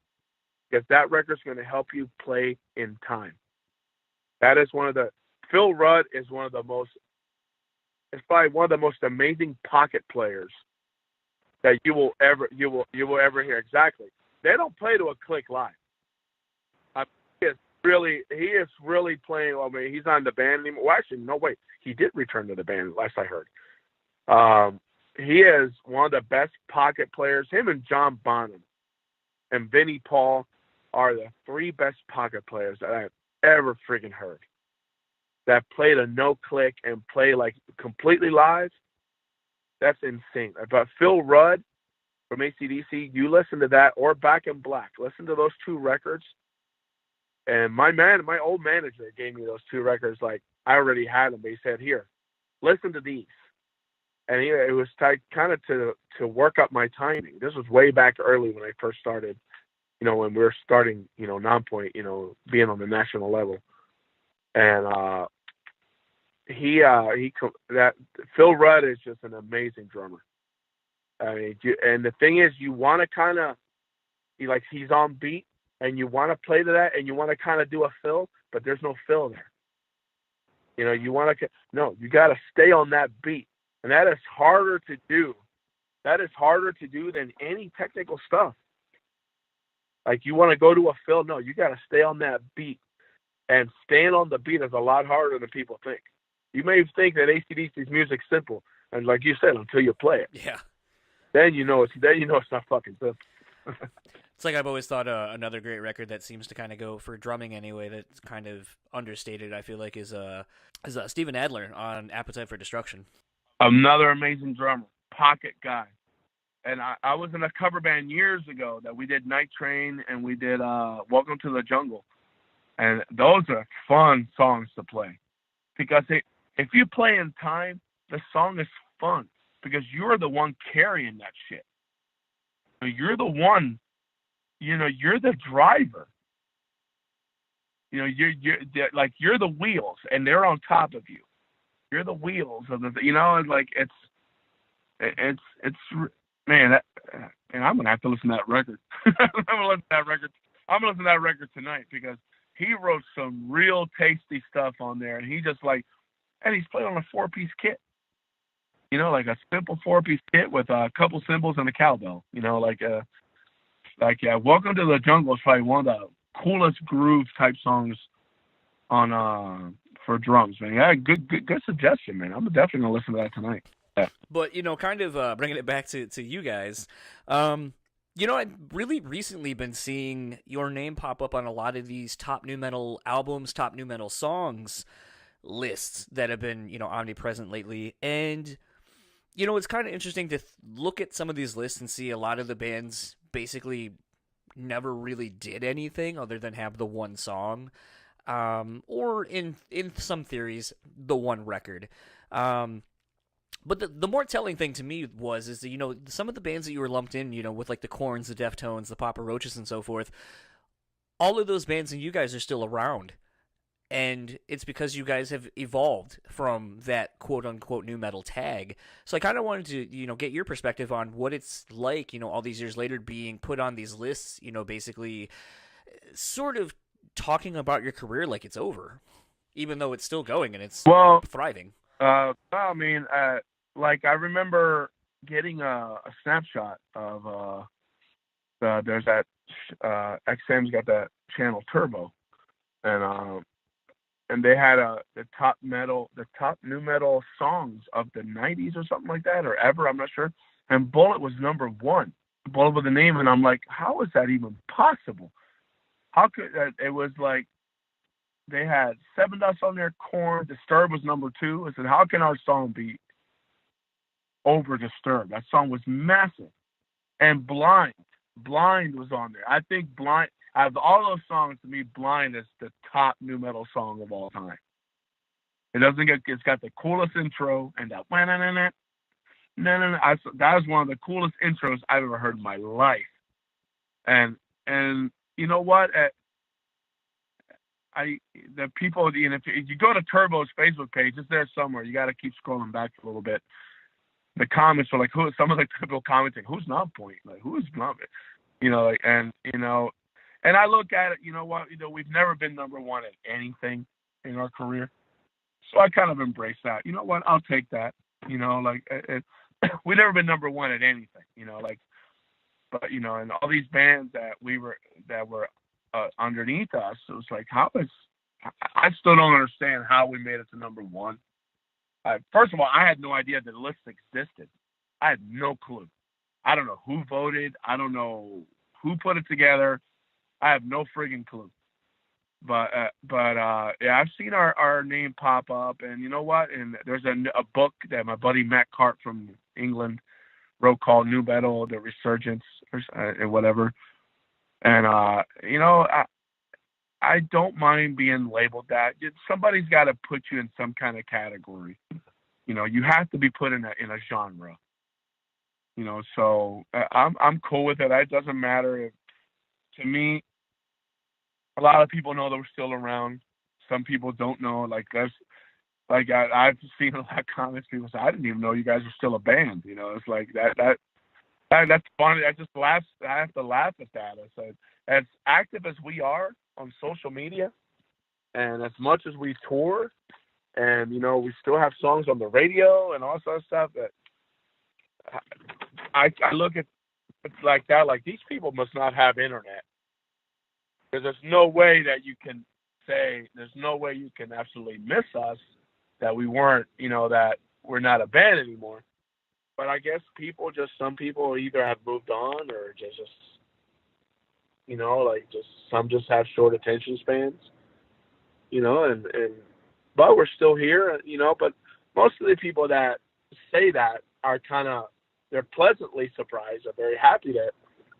because that record's going to help you play in time. That is Phil Rudd is it's probably one of the most amazing pocket players that you will ever hear. Exactly. They don't play to a click live. He is really playing. I mean, he's not in the band anymore. Well, actually, no, wait. He did return to the band, last I heard. He is one of the best pocket players. Him and John Bonham and Vinnie Paul are the three best pocket players that I've ever freaking heard, that played a no click and play like completely live. That's insane. But Phil Rudd from AC/DC, you listen to that, or Back in Black. Listen to those two records. And my old manager gave me those two records. Like, I already had them. But he said, here, listen to these. And it was kind of to work up my timing. This was way back early when I first started, when we were starting, Nonpoint, being on the national level. And Phil Rudd is just an amazing drummer. I mean, and the thing is, you want to kind of, he's on beat, and you want to play to that, and you want to kind of do a fill, but there's no fill there. You got to stay on that beat, and that is harder to do. That is harder to do than any technical stuff. Like, you want to go to a fill, no, you got to stay on that beat, and staying on the beat is a lot harder than people think. You may think that AC/DC's music's simple, and like you said, until you play it, Yeah. then you know it's not fucking simple. It's like I've always thought another great record that seems to kind of go for drumming anyway, that's kind of understated, I feel like, is Steven Adler on Appetite for Destruction. Another amazing drummer, pocket guy. And I was in a cover band years ago that we did Night Train, and we did Welcome to the Jungle. And those are fun songs to play, because if you play in time, the song is fun, because you're the one carrying that shit. You're the one, you're the driver. You're you're the wheels, and they're on top of you. You're the wheels of the, it's man, and I'm gonna have to listen to that record. I'm gonna listen to that record tonight, because he wrote some real tasty stuff on there, and and he's playing on a 4-piece kit. Like a simple 4-piece kit with a couple cymbals and a cowbell. Welcome to the Jungle is probably one of the coolest groove type songs on for drums, man. Yeah, good suggestion, man. I'm definitely gonna listen to that tonight. Yeah. But kind of bringing it back to you guys, I've really recently been seeing your name pop up on a lot of these top nu metal albums, top nu metal songs lists that have been omnipresent lately, and it's kind of interesting to look at some of these lists and see a lot of the bands basically never really did anything other than have the one song, or in some theories, the one record. But the more telling thing to me is that, some of the bands that you were lumped in, with like the Korns, the Deftones, the Papa Roaches, and so forth, all of those bands and you guys are still around. And it's because you guys have evolved from that quote-unquote nu metal tag. So I kind of wanted to, get your perspective on what it's like, all these years later, being put on these lists, basically sort of talking about your career like it's over, even though it's still going and it's thriving. I remember getting a snapshot of there's that XM's got that channel Turbo, and they had the top nu metal songs of the 90s or something like that, or ever, I'm not sure. And Bullet was number 1, Bullet with a name, and I'm like, how is that even possible? How could it was like they had Seven Dust on there, Korn, Disturbed was number 2. I said, how can our song be over Disturbed? That song was massive. And Blind was on there. I think Blind, out of all those songs, to me, Blind is the top nu metal song of all time. It's got the coolest intro and that, No. That was one of the coolest intros I've ever heard in my life. And you know what? The people, if you go to Turbo's Facebook page, it's there somewhere. You got to keep scrolling back a little bit. The comments are like, some of the people commenting, who's Nonpoint? Like, who is Nonpoint? And I look at it, you know what? We've never been number one at anything in our career. So I kind of embrace that. You know what? I'll take that. We've never been number one at anything, but, and all these bands that were underneath us, it was like, I still don't understand how we made it to number one. First of all, I had no idea the list existed. I had no clue. I don't know who voted. I don't know who put it together. I have no friggin' clue. But yeah, I've seen our name pop up, and you know what? And there's a book that my buddy Matt Cart from England wrote called New Metal: The Resurgence, and whatever. And I don't mind being labeled that. Somebody's got to put you in some kind of category. You have to be put in a genre. So I'm cool with it. It doesn't matter. To me, a lot of people know that we're still around. Some people don't know. Like I've seen a lot of comments. People say, "I didn't even know you guys were still a band." It's like that's funny. I have to laugh at that. I said, as active as we are on social media, and as much as we tour, and we still have songs on the radio and all sorts of stuff, that I look at it like that. Like, these people must not have internet, because there's no way that you can say, there's no way you can absolutely miss us, that we weren't, that we're not a band anymore. But I guess some people either have moved on, or just some just have short attention spans, but we're still here, but most of the people that say that are they're pleasantly surprised. They're very happy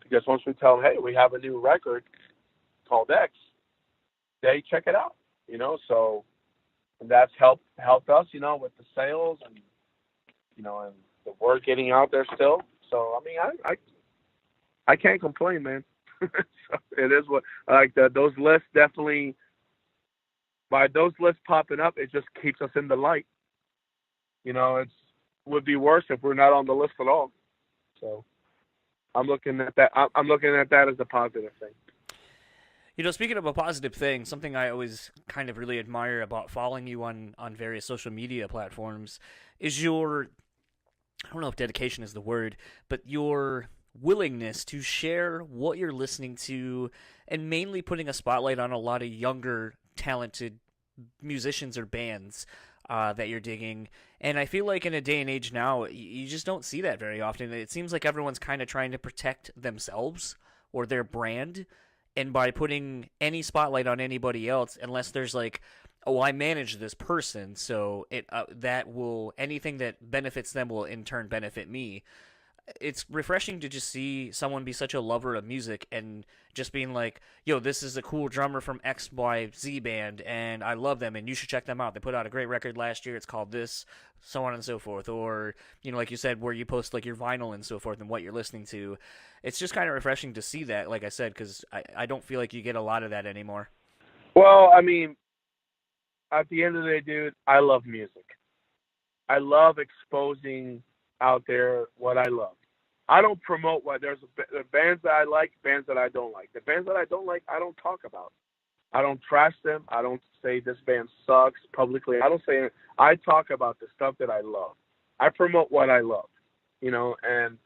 because once we tell them, hey, we have a new record called X, they check it out, so that's helped us, with the sales and, and the word getting out there still. So, I mean, I can't complain, man. So it is what, those lists definitely, by those lists popping up, it just keeps us in the light. It would be worse if we're not on the list at all. So I'm looking at that. I'm looking at that as a positive thing. Speaking of a positive thing, something I always kind of really admire about following you on various social media platforms is your, I don't know if dedication is the word, but your willingness to share what you're listening to, and mainly putting a spotlight on a lot of younger, talented musicians or bands that you're digging. And I feel like in a day and age now, you just don't see that very often. It seems like everyone's kind of trying to protect themselves or their brand, and by putting any spotlight on anybody else, unless there's like, oh, I manage this person, so anything that benefits them will in turn benefit me. It's refreshing to just see someone be such a lover of music and just being like, yo, this is a cool drummer from XYZ band, and I love them, and you should check them out. They put out a great record last year. It's called this, so on and so forth. Or, like you said, where you post like your vinyl and so forth and what you're listening to. It's just kind of refreshing to see that, like I said, because I don't feel like you get a lot of that anymore. Well, I mean, at the end of the day, dude, I love music. I love exposing out there what I love. I don't promote there's bands that I like, bands that I don't like. The bands that I don't like, I don't talk about. I don't trash them. I don't say this band sucks publicly. I don't say it. I talk about the stuff that I love. I promote what I love, and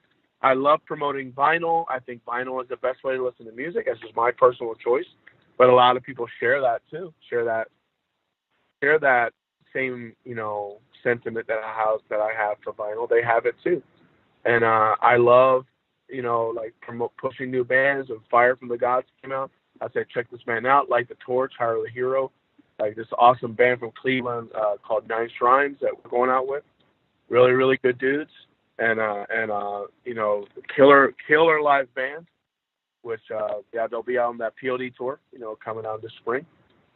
I love promoting vinyl. I think vinyl is the best way to listen to music. That's just my personal choice. But a lot of people share that too. Share that same, sentiment that I have for vinyl. They have it too. And I love, pushing new bands. When Fire from the Gods came out, I said, check this band out. Light the Torch, Hire the Hero. Like this awesome band from Cleveland called Nine Shrines that we're going out with. Really, really good dudes. And killer live band, which, they'll be out on that POD tour, coming out this spring.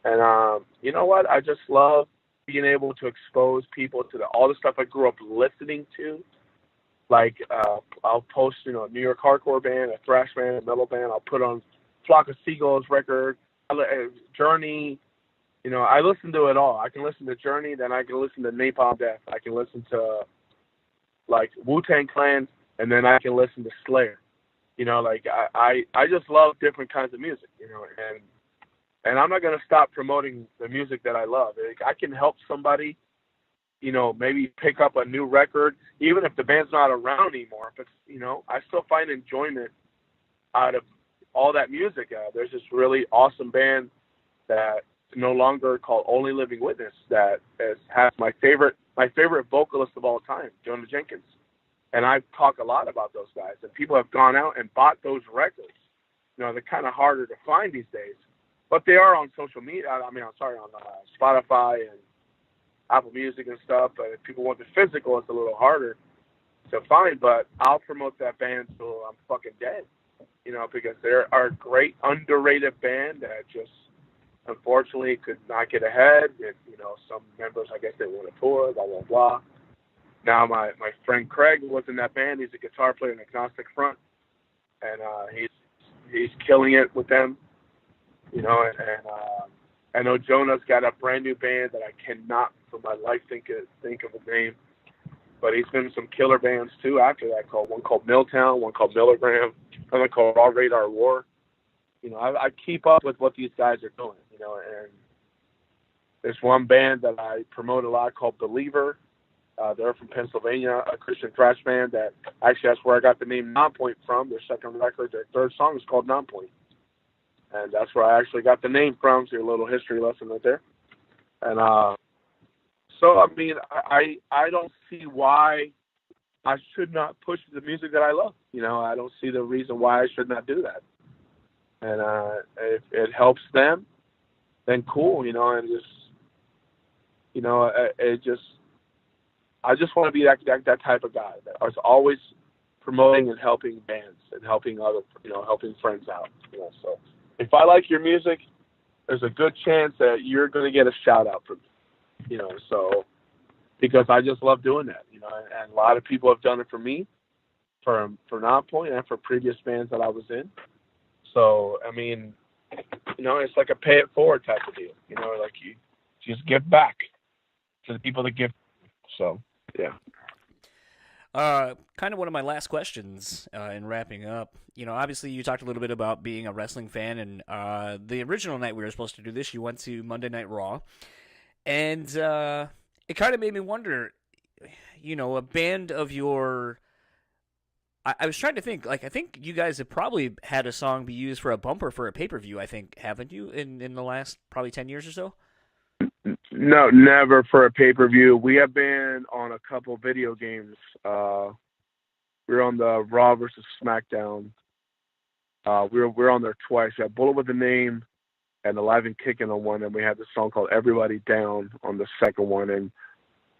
And you know what? I just love being able to expose people to all the stuff I grew up listening to, Like I'll post, you know, a New York hardcore band, a thrash band, a metal band. I'll put on Flock of Seagulls record, Journey. You know, I listen to it all. I can listen to Journey, then I can listen to Napalm Death. I can listen to like Wu-Tang Clan, and then I can listen to Slayer. You know, like I just love different kinds of music. You know, and I'm not gonna stop promoting the music that I love. Like, I can help somebody, you know, maybe pick up a new record, even if the band's not around anymore. But, you know, I still find enjoyment out of all that music. There's this really awesome band that is no longer called Only Living Witness that has my favorite vocalist of all time, Jonah Jenkins. And I talk a lot about those guys. And people have gone out and bought those records. You know, they're kind of harder to find these days. But they are on social media. I mean, on Spotify and Apple Music and stuff, but if people want the physical, it's a little harder to find. But I'll promote that band till I'm fucking dead, you know, because they're a great underrated band that just unfortunately could not get ahead. And, you know, some members, I guess, they want to tour, blah blah blah. Now my friend Craig was in that band. He's a guitar player in Agnostic Front, and he's killing it with them, you know. And I know Jonah's got a brand new band that I cannot for my life think of a name. But he's been in some killer bands too after that, one called Milltown, one called Milligram, another called Raw Radar War. You know, I keep up with what these guys are doing, you know, and there's one band that I promote a lot called Believer. They're from Pennsylvania, a Christian thrash band that actually that's where I got the name Nonpoint from. Their second record, their third song is called Nonpoint. And that's where I actually got the name from, so a little history lesson right there. And so, I mean, I don't see why I should not push the music that I love. You know, I don't see the reason why I should not do that. And if it helps them, then cool, you know, and just, you know, I just want to be that type of guy that is always promoting and helping bands and helping helping friends out, you know, so. If I like your music, there's a good chance that you're going to get a shout out from me, you know, so, because I just love doing that, you know, and a lot of people have done it for me, for Nonpoint and for previous bands that I was in. So, I mean, you know, it's like a pay it forward type of deal, you know, like you just give back to the people that give. So, yeah. Kind of one of my last questions in wrapping up. You know, obviously you talked a little bit about being a wrestling fan, and the original night we were supposed to do this, you went to Monday Night Raw, and it kind of made me wonder, you know, a band of your... I was trying to think, like, I think you guys have probably had a song be used for a bumper for a pay-per-view, I think, haven't you, in the last probably 10 years or so? No, never for a pay-per-view. We have been on a couple video games. We were on the Raw versus SmackDown. We're on there twice. We had Bullet with a Name and Alive and Kicking on one, and we had this song called Everybody Down on the second one, and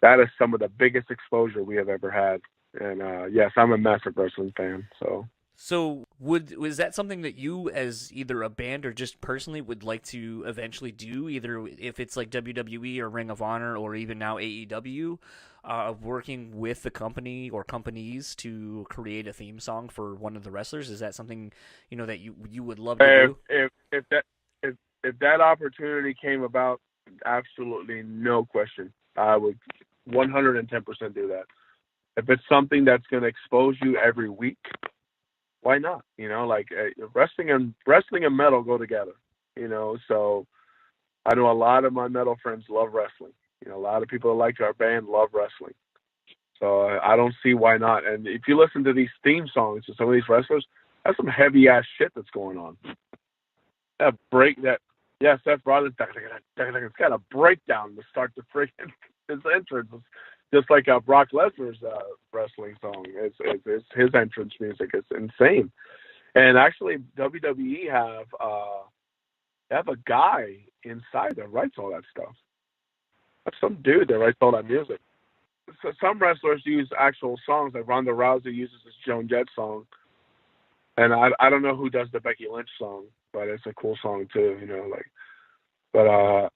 that is some of the biggest exposure we have ever had. And yes, I'm a massive wrestling fan, so... So was that something that you, as either a band or just personally, would like to eventually do, either if it's like WWE or Ring of Honor or even now AEW, working with the company or companies to create a theme song for one of the wrestlers? Is that something, you know, that you would love to do? If that opportunity came about, absolutely no question, I would 110% do that. If it's something that's going to expose you every week, why not? You know, like wrestling and metal go together, you know, so I know a lot of my metal friends love wrestling. You know, a lot of people that like our band love wrestling. So I don't see why not. And if you listen to these theme songs to some of these wrestlers, that's some heavy ass shit that's going on. Seth Rollins, it's got a breakdown to start the freaking his entrance. Just like Brock Lesnar's wrestling song. It's his entrance music is insane. And actually, WWE have a guy inside that writes all that stuff. That's some dude that writes all that music. So some wrestlers use actual songs, like Ronda Rousey uses this Joan Jett song. And I don't know who does the Becky Lynch song, but it's a cool song too, you know, like. But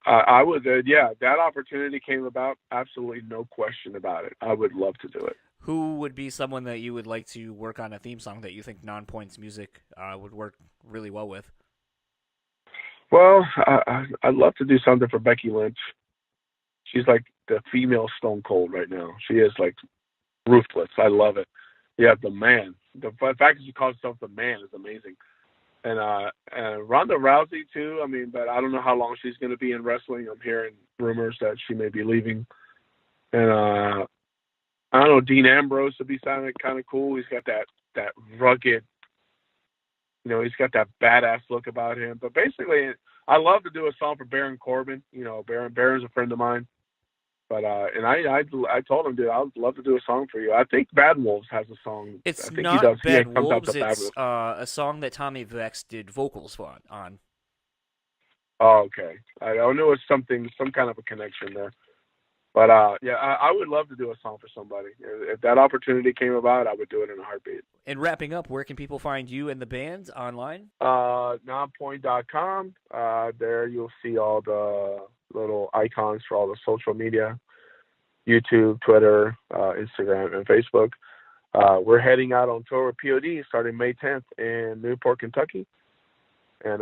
I would, that opportunity came about, absolutely no question about it. I would love to do it. who would be someone that you would like to work on a theme song that you think Nonpoint's music would work really well with? Well, I'd love to do something for Becky Lynch. She's like the female Stone Cold right now. She is like ruthless. I love it. Yeah, the man. The fact that she calls herself the man is amazing. And Ronda Rousey too. I mean, but I don't know how long she's going to be in wrestling. I'm hearing rumors that she may be leaving. And I don't know, Dean Ambrose would be sounding kind of cool. He's got that rugged, he's got that badass look about him. But basically, I love to do a song for Baron Corbin. Baron's a friend of mine. But and I told him, dude, I'd love to do a song for you. I think Bad Wolves has a song. It's I think not he does. Bad Comes out Wolves. to Bad It's Wolves. a song that Tommy Vex did vocals on. Oh, okay. I knew it was some kind of a connection there. But yeah, I would love to do a song for somebody. If that opportunity came about, I would do it in a heartbeat. And wrapping up, where can people find you and the band online? Nonpoint.com. There you'll see all the little icons for all the social media, YouTube, Twitter, Instagram, and Facebook. We're heading out on tour with POD starting May 10th in Newport, Kentucky. And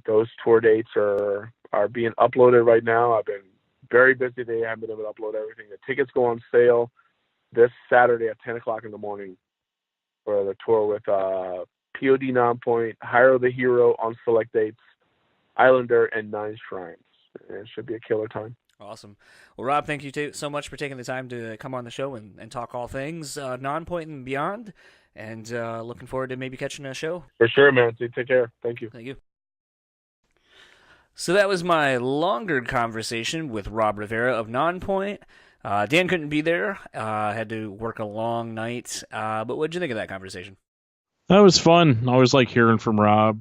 those tour dates are being uploaded right now. I've been very busy today. I haven't been able to upload everything. The tickets go on sale this Saturday at 10 o'clock in the morning for the tour with POD Nonpoint, Hire the Hero on select dates, Islander, and 9 Shrines. It should be a killer time. Awesome. Well, Rob, thank you so much for taking the time to come on the show and talk all things Nonpoint and beyond. And looking forward to maybe catching a show. For sure, man. Take care. Thank you. Thank you. So that was my longer conversation with Robb Rivera of Nonpoint. Dan couldn't be there. Had to work a long night. But what'd you think of that conversation? That was fun. I always like hearing from Rob.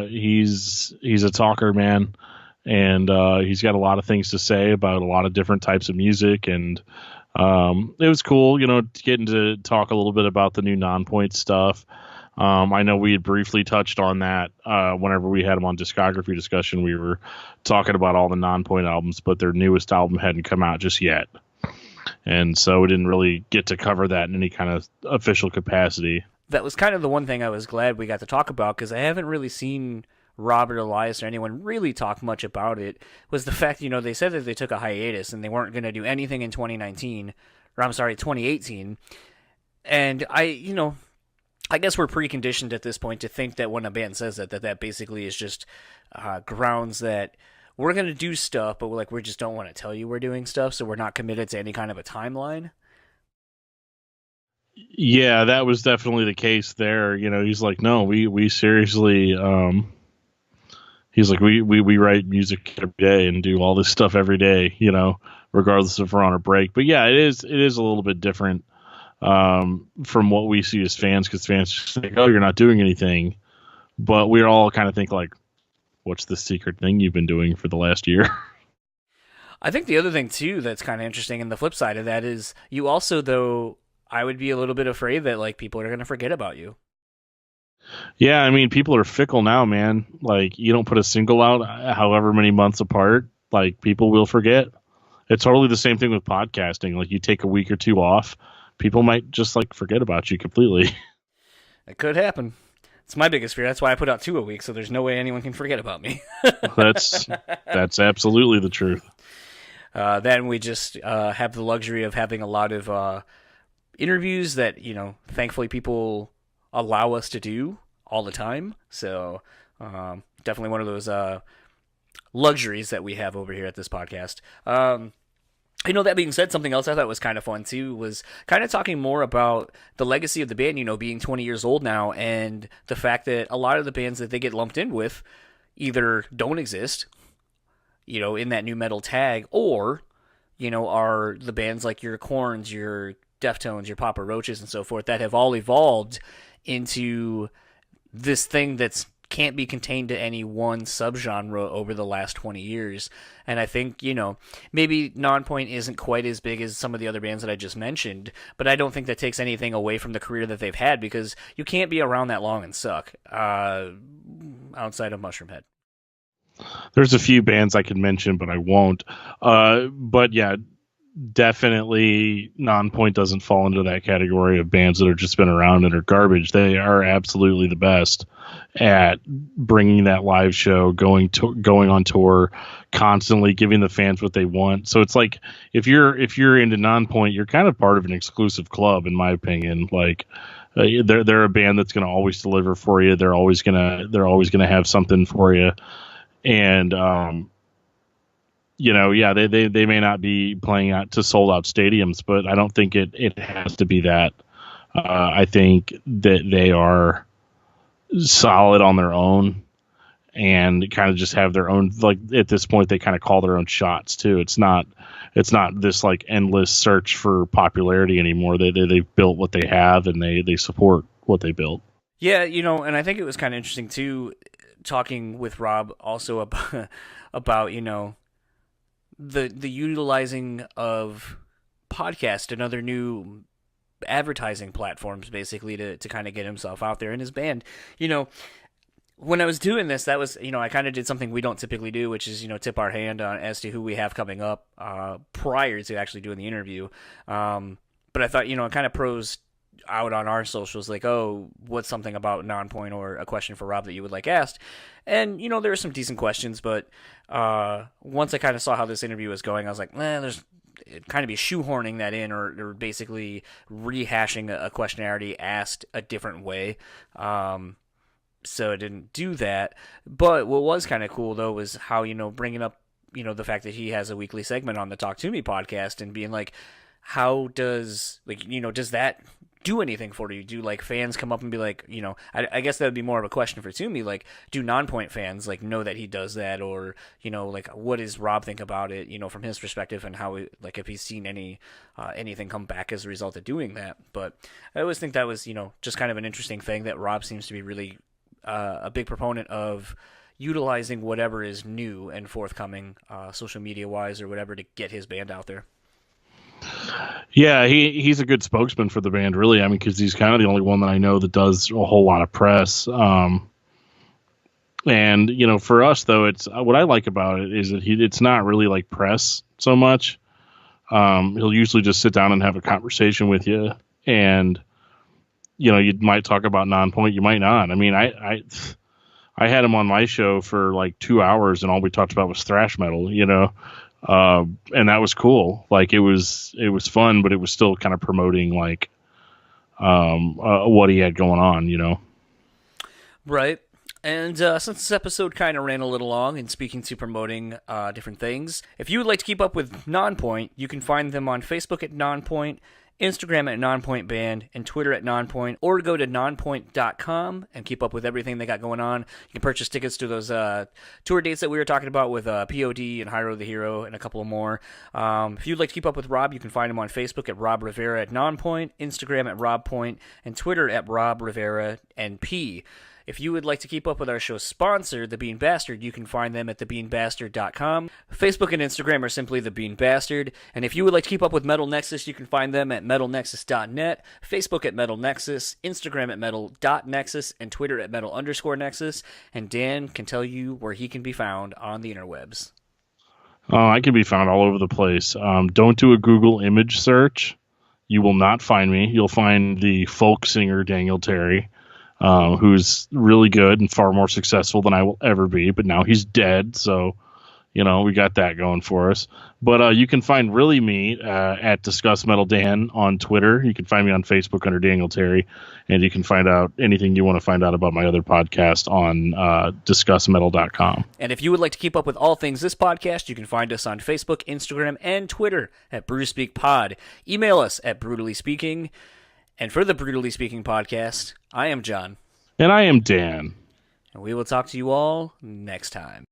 He's a talker, man. And he's got a lot of things to say about a lot of different types of music. And it was cool, getting to talk a little bit about the new Nonpoint stuff. I know we had briefly touched on that whenever we had him on discography discussion. We were talking about all the Nonpoint albums, but their newest album hadn't come out just yet. And so we didn't really get to cover that in any kind of official capacity. That was kind of the one thing I was glad we got to talk about, because I haven't really seen Robert Elias or anyone really talk much about it, was the fact, they said that they took a hiatus and they weren't going to do anything in 2018. And I guess we're preconditioned at this point to think that when a band says that basically is just grounds that we're going to do stuff, but we just don't want to tell you we're doing stuff, so we're not committed to any kind of a timeline. Yeah, that was definitely the case there. He's like, no, we seriously, he's like, we write music every day and do all this stuff every day, regardless if we're on a break. But yeah, it is a little bit different from what we see as fans, because fans just think, oh, you're not doing anything. But we all kind of think like, what's the secret thing you've been doing for the last year? I think the other thing too that's kind of interesting, and the flip side of that is you also, though, I would be a little bit afraid that people are going to forget about you. Yeah, I mean, people are fickle now, man. You don't put a single out however many months apart, people will forget. It's totally the same thing with podcasting. You take a week or two off, people might just forget about you completely. It could happen. It's my biggest fear. That's why I put out 2 a week, so there's no way anyone can forget about me. That's absolutely the truth. Then we just have the luxury of having a lot of interviews that, thankfully people allow us to do all the time. So definitely one of those luxuries that we have over here at this podcast. That being said, something else I thought was kind of fun too was kind of talking more about the legacy of the band, being 20 years old now, and the fact that a lot of the bands that they get lumped in with either don't exist, in that new metal tag, or, are the bands like your Korns, your Deftones, your Papa Roaches, and so forth that have all evolved into this thing that's can't be contained to any one subgenre over the last 20 years. And I think, maybe Nonpoint isn't quite as big as some of the other bands that I just mentioned, but I don't think that takes anything away from the career that they've had, because you can't be around that long and suck outside of Mushroomhead. There's a few bands I could mention, but I won't. But yeah, definitely Nonpoint doesn't fall into that category of bands that have just been around and are garbage. They are absolutely the best at bringing that live show, going on tour, constantly giving the fans what they want. So it's like if you're into Nonpoint, you're kind of part of an exclusive club, in my opinion. Like they're a band that's going to always deliver for you. They're always gonna have something for you, and they may not be playing out to sold out stadiums, but I don't think it has to be that. I think that they are solid on their own and kind of just have their own, like at this point, they kind of call their own shots too. It's not this like endless search for popularity anymore. They've built what they have and they support what they built. Yeah. And I think it was kind of interesting too, talking with Rob also about the utilizing of podcast and other new advertising platforms, basically to kind of get himself out there in his band. When I was doing this, that was, I kind of did something we don't typically do, which is, tip our hand on as to who we have coming up prior to actually doing the interview. But I thought, I kind of prosed out on our socials, like, oh, what's something about Nonpoint or a question for Rob that you would like asked? And, there were some decent questions, but once I kind of saw how this interview was going, I was like, it'd kind of be shoehorning that in or basically rehashing a question I already asked a different way. So I didn't do that. But what was kind of cool, though, was how, bringing up, the fact that he has a weekly segment on the Talk To Me podcast and being like, how does, does that do anything for you? Do fans come up and be like, I guess that would be more of a question for Toomey, like, do Nonpoint fans know that he does that, or what does Rob think about it, from his perspective, and how if he's seen anything come back as a result of doing that. But I always think that was just kind of an interesting thing that Rob seems to be really a big proponent of utilizing whatever is new and forthcoming, social media wise or whatever, to get his band out there. Yeah, he's a good spokesman for the band, really. I mean, because he's kind of the only one that I know that does a whole lot of press. And for us though, it's what I like about it is that it's not really like press so much. He'll usually just sit down and have a conversation with you, and you might talk about Nonpoint, you might not. I mean, I had him on my show for like 2 hours, and all we talked about was thrash metal, and that was cool. Like it was fun, but it was still kind of promoting what he had going on, Right. And since this episode kind of ran a little long, and speaking to promoting different things, if you would like to keep up with Nonpoint, you can find them on Facebook at Nonpoint, Instagram at Nonpoint Band, and Twitter at Nonpoint, or go to nonpoint.com and keep up with everything they got going on. You can purchase tickets to those tour dates that we were talking about with POD and Hyro the Hero and a couple more. If you'd like to keep up with Rob, you can find him on Facebook at Robb Rivera at Nonpoint, Instagram at Robb Point, and Twitter at Robb Rivera NP. If you would like to keep up with our show's sponsor, The Bean Bastard, you can find them at thebeanbastard.com. Facebook and Instagram are simply The Bean Bastard. And if you would like to keep up with Metal Nexus, you can find them at metalnexus.net, Facebook at Metal Nexus, Instagram at metal.nexus, and Twitter at metal_nexus. And Dan can tell you where he can be found on the interwebs. I can be found all over the place. Don't do a Google image search. You will not find me. You'll find the folk singer Daniel Terry, who's really good and far more successful than I will ever be, but now he's dead, so we got that going for us. But you can find really me at Discuss Metal Dan on Twitter. You can find me on Facebook under Daniel Terry, and you can find out anything you want to find out about my other podcast on discussmetal.com. And if you would like to keep up with all things this podcast, you can find us on Facebook, Instagram, and Twitter at BrewSpeakPod. Email us at BrewtallySpeaking. And for the Brewtally Speaking Podcast, I am John. And I am Dan. And we will talk to you all next time.